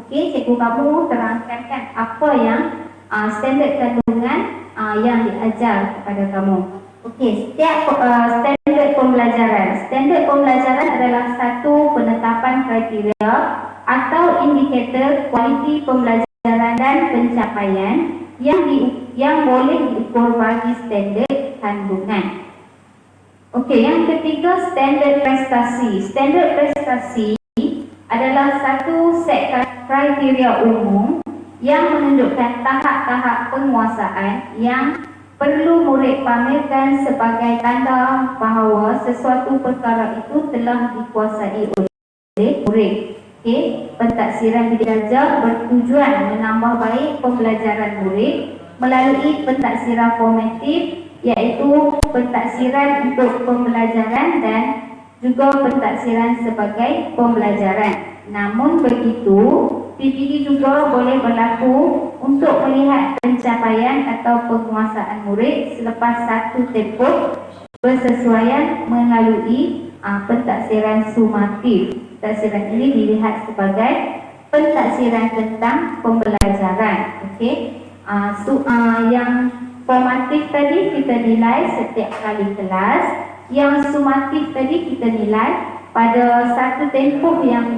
[SPEAKER 10] Okey, cikgu kamu terangkan kan apa yang standard kandungan yang diajar kepada kamu. Okey, setiap standard pembelajaran. Standard pembelajaran adalah satu penetapan kriteria atau indikator kualiti pembelajaran dan pencapaian yang boleh diukur bagi standard kandungan. Okey, yang ketiga standard prestasi. Standard prestasi adalah satu set kriteria umum yang menunjukkan tahap-tahap penguasaan yang perlu murid pamerkan sebagai tanda bahawa sesuatu perkara itu telah dikuasai oleh murid. Okey, pentaksiran bidadari bertujuan menambah baik pembelajaran murid melalui pentaksiran formatif, iaitu pentaksiran untuk pembelajaran dan juga pentaksiran sebagai pembelajaran. Namun begitu, PPD juga boleh berlaku untuk melihat pencapaian atau penguasaan murid selepas satu tempoh bersesuaian melalui pentaksiran sumatif. Pentaksiran ini dilihat sebagai pentaksiran tentang pembelajaran. Okey, yang formatif tadi kita nilai setiap kali kelas, yang sumatif tadi kita nilai pada satu tempoh yang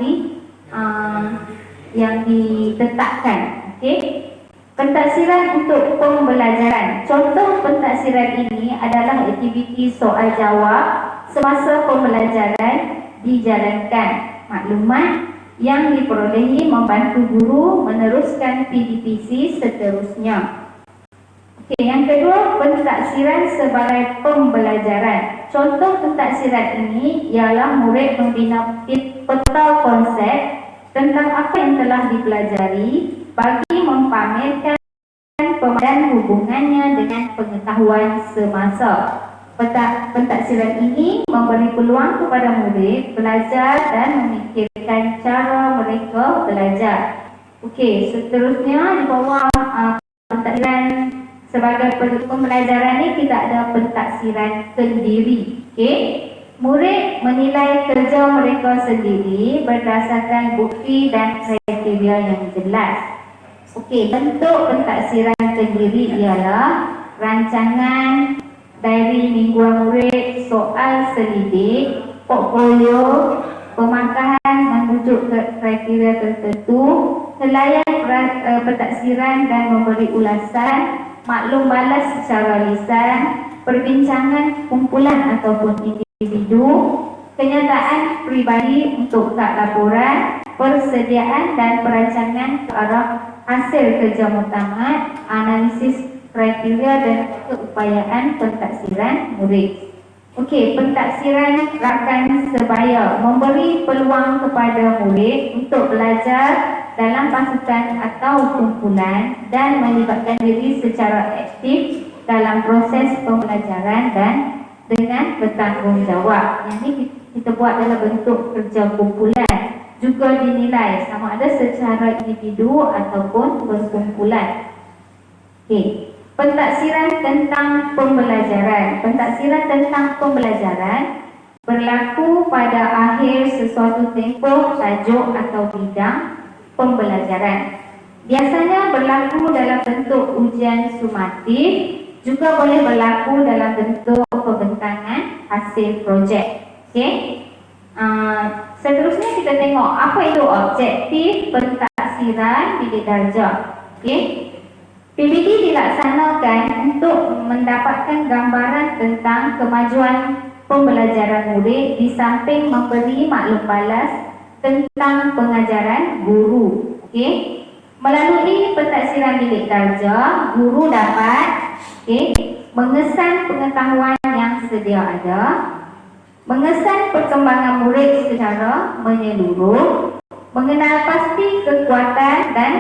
[SPEAKER 10] ditetapkan. Okey, pentaksiran untuk pembelajaran. Contoh pentaksiran ini adalah aktiviti soal jawab semasa pembelajaran dijalankan. Maklumat yang diperolehi membantu guru meneruskan PDPC seterusnya. Okey, yang kedua, pentaksiran sebagai pembelajaran. Contoh pentaksiran ini ialah murid membina peta konsep tentang apa yang telah dipelajari bagi mempamerkan dan hubungannya dengan pengetahuan semasa. Pentaksiran ini memberi peluang kepada murid belajar dan memikirkan cara mereka belajar. Okey, seterusnya di bawah pentaksiran sebagai pembelajaran ini kita ada pentaksiran sendiri. Okey, murid menilai kerja mereka sendiri berdasarkan bukti dan kriteria yang jelas. Okey, bentuk pentaksiran sendiri ialah rancangan, diary mingguan murid, soal selidik, portfolio, pemangkahan menuju ke kriteria tertentu, helaian pentaksiran dan memberi ulasan, maklum balas secara lisan, perbincangan kumpulan ataupun individu, kenyataan pribadi untuk kad laporan, persediaan dan perancangan ke arah hasil kerja muktamad, analisis kriteria dan keupayaan pentaksiran murid. Okey, pentaksiran rakan sebaya memberi peluang kepada murid untuk belajar dalam pasukan atau kumpulan dan melibatkan diri secara aktif dalam proses pembelajaran dan dengan bertanggungjawab. Yang ini kita buat dalam bentuk kerja kumpulan, juga dinilai sama ada secara individu ataupun berkumpulan. Okey, pentaksiran tentang pembelajaran. Pentaksiran tentang pembelajaran berlaku pada akhir sesuatu tempoh, tajuk atau bidang pembelajaran. Biasanya berlaku dalam bentuk ujian sumatif, juga boleh berlaku dalam bentuk pembentangan hasil projek. Okey. Seterusnya kita tengok apa itu objektif pentaksiran bidik darjah. Okey. PBD dilaksanakan untuk mendapatkan gambaran tentang kemajuan pembelajaran murid di samping memberi maklum balas tentang pengajaran guru. Okey, melalui pentaksiran bilik darjah, guru dapat mengesan pengetahuan yang sedia ada, mengesan perkembangan murid secara menyeluruh, mengenal pasti kekuatan dan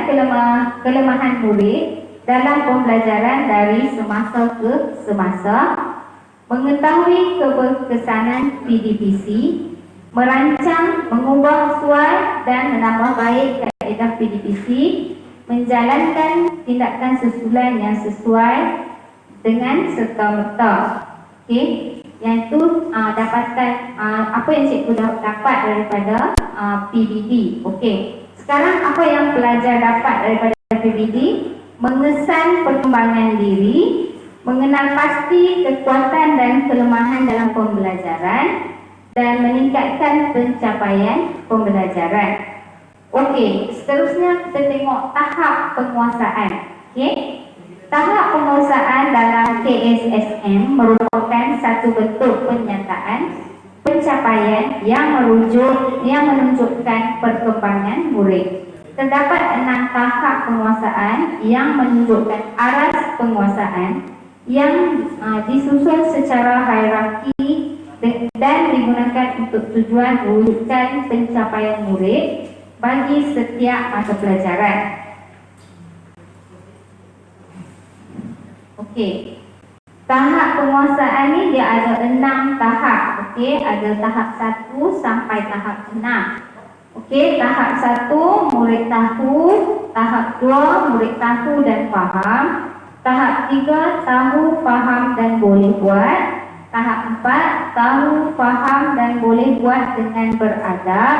[SPEAKER 10] kelemahan murid dalam pembelajaran dari semasa ke semasa, mengetahui keberkesanan PDPC, merancang, mengubah soal dan menambah baik kaedah PDPC, menjalankan tindakan susulan yang sesuai dengan serta-merta. Okey, yang tu dapatkan apa yang cikgu dapat daripada PBD. Okey, sekarang apa yang pelajar dapat daripada PBD? Mengesan perkembangan diri, mengenal pasti kekuatan dan kelemahan dalam pembelajaran, dan meningkatkan pencapaian pembelajaran. Okey, seterusnya kita tengok tahap penguasaan. Okey, tahap penguasaan dalam KSSM merupakan satu bentuk penyataan pencapaian yang menunjukkan perkembangan murid. Terdapat 6 tahap penguasaan yang menunjukkan aras penguasaan yang disusun secara hierarki dan digunakan untuk tujuan mewujudkan pencapaian murid bagi setiap mata pelajaran. Okey, tahap penguasaan ni dia ada 6 tahap. Okey, ada tahap 1 sampai tahap 6. Okey, tahap 1 murid tahu, tahap 2 murid tahu dan faham, tahap 3 tahu, faham dan boleh buat, tahap 4 tahu, faham dan boleh buat dengan beradab,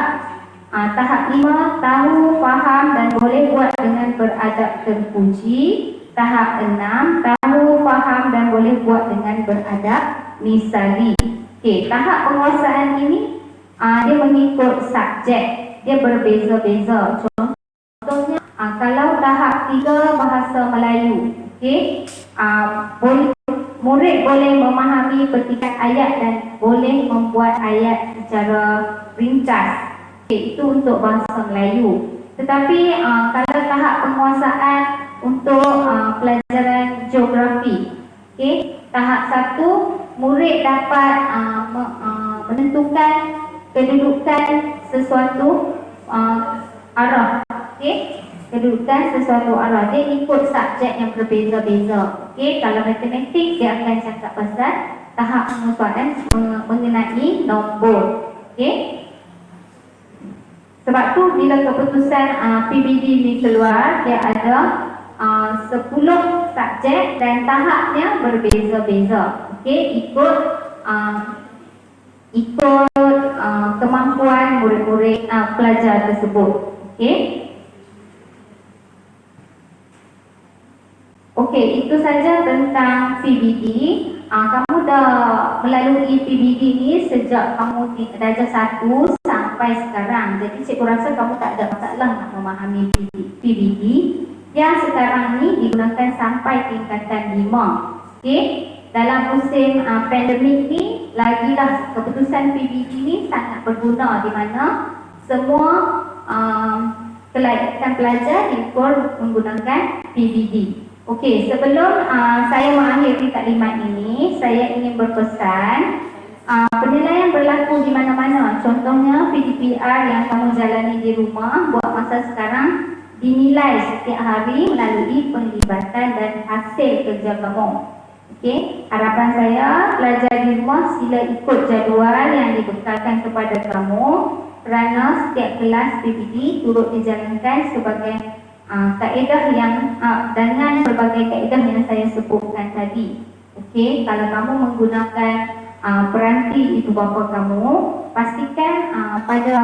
[SPEAKER 10] tahap 5 tahu, faham dan boleh buat dengan beradab terpuji, tahap 6 tahu, faham dan boleh buat dengan beradab misali. Okey, tahap penguasaan ini dia mengikut subjek, dia berbeza-beza. Contohnya kalau tahap 3 bahasa Melayu, okey, murid boleh memahami petikan ayat dan boleh membuat ayat secara ringkas. Okey, itu untuk bahasa Melayu. Tetapi kalau tahap penguasaan untuk pelajaran geografi, okey, tahap 1 murid dapat menentukan kedudukan sesuatu arah. Okey, kedudukan sesuatu arah. Dia ikut subjek yang berbeza-beza. Okey, kalau matematik dia akan cakap pasal tahap penguasaan mengenai nombor. Okey, sebab tu bila keputusan PBD ni keluar, dia ada 10 subjek dan tahapnya berbeza-beza. Okey, ikut kemampuan murid-murid pelajar tersebut. Okey. Okey, itu saja tentang PBD. Kamu dah melalui PBD ni sejak kamu darjah 1 sampai sekarang. Jadi cikgu rasa kamu tak ada masalah nak memahami PBD yang sekarang ni digunakan sampai tingkatan 5. Okey. Dalam musim pandemik ni, lagilah keputusan PBD ni sangat berguna di mana semua kelayakan pelajar diukur menggunakan PBD. Okey, sebelum saya mengakhiri taklimat ini, saya ingin berpesan penilaian berlaku di mana-mana. Contohnya PDPR yang kamu jalani di rumah buat masa sekarang dinilai setiap hari melalui penglibatan dan hasil kerja kamu. Okey, harapan saya pelajar di rumah sila ikut jadual yang dibekalkan kepada kamu kerana setiap kelas PBD turut dijalankan sebagai kaedah yang dengan berbagai kaedah yang saya sebutkan tadi. Okey, kalau kamu menggunakan peranti ibu bapa kamu, pastikan pada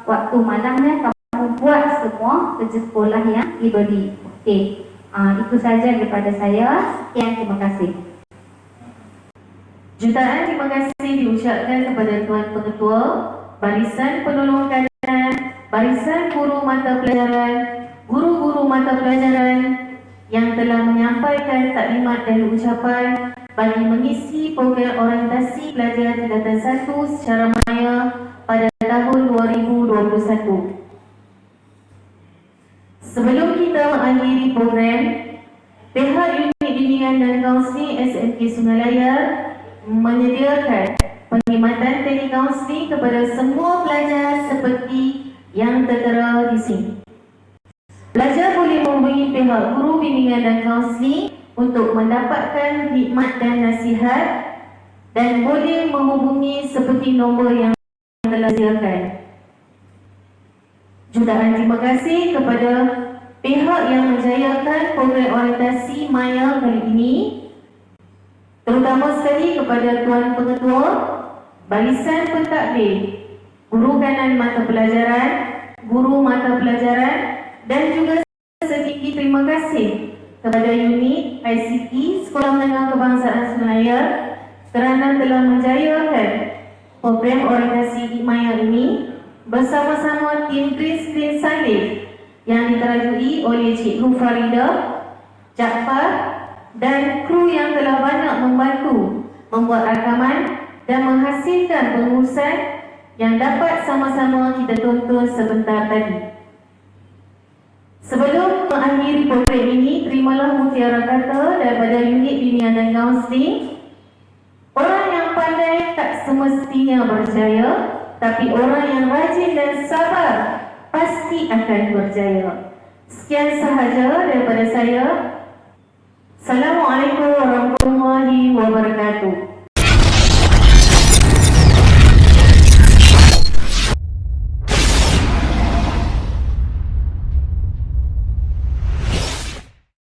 [SPEAKER 10] waktu malamnya kamu buat semua kerja sekolah yang diberi. Okey, itu saja daripada saya. Sekian, terima kasih.
[SPEAKER 1] Jutaan terima kasih diucapkan kepada Tuan Pengetua, barisan penolong kanan, barisan guru mata pelajaran, guru-guru mata pelajaran yang telah menyampaikan taklimat dan ucapan bagi mengisi program orientasi pelajar tingkatan 1 secara maya pada tahun 2021. Sebelum kita mengakhiri program, pihak unit bimbingan dan kaunseling SMK Sungai Layar menyediakan perkhidmatan telekaunseling kepada semua pelajar seperti yang tertera di sini. Pelajar boleh menghubungi pihak guru bimbingan dan kaunseling untuk mendapatkan khidmat dan nasihat dan boleh menghubungi seperti nombor yang telah disediakan. Jutaan terima kasih kepada pihak yang menjayakan program orientasi Maya kali ini, terutama sekali kepada Tuan Pengetua, Barisan Pentadbir, Guru Kanan Mata Pelajaran, Guru Mata Pelajaran, dan juga sedikit terima kasih kepada unit ICT Sekolah Menengah Kebangsaan Semenanjung kerana telah menjayakan program orientasi Maya ini bersama-sama tim Pristin Saleh yang diterajui oleh Cikgu Farida, Jaafar dan kru yang telah banyak membantu membuat rakaman dan menghasilkan pengurusan yang dapat sama-sama kita tonton sebentar tadi. Sebelum mengakhiri program ini, terimalah mutiara kata daripada unit bimbingan dan kaunseling. Orang yang pandai tak semestinya berjaya, tapi orang yang rajin dan sabar pasti akan berjaya. Sekian sahaja daripada saya. Assalamualaikum warahmatullahi wabarakatuh.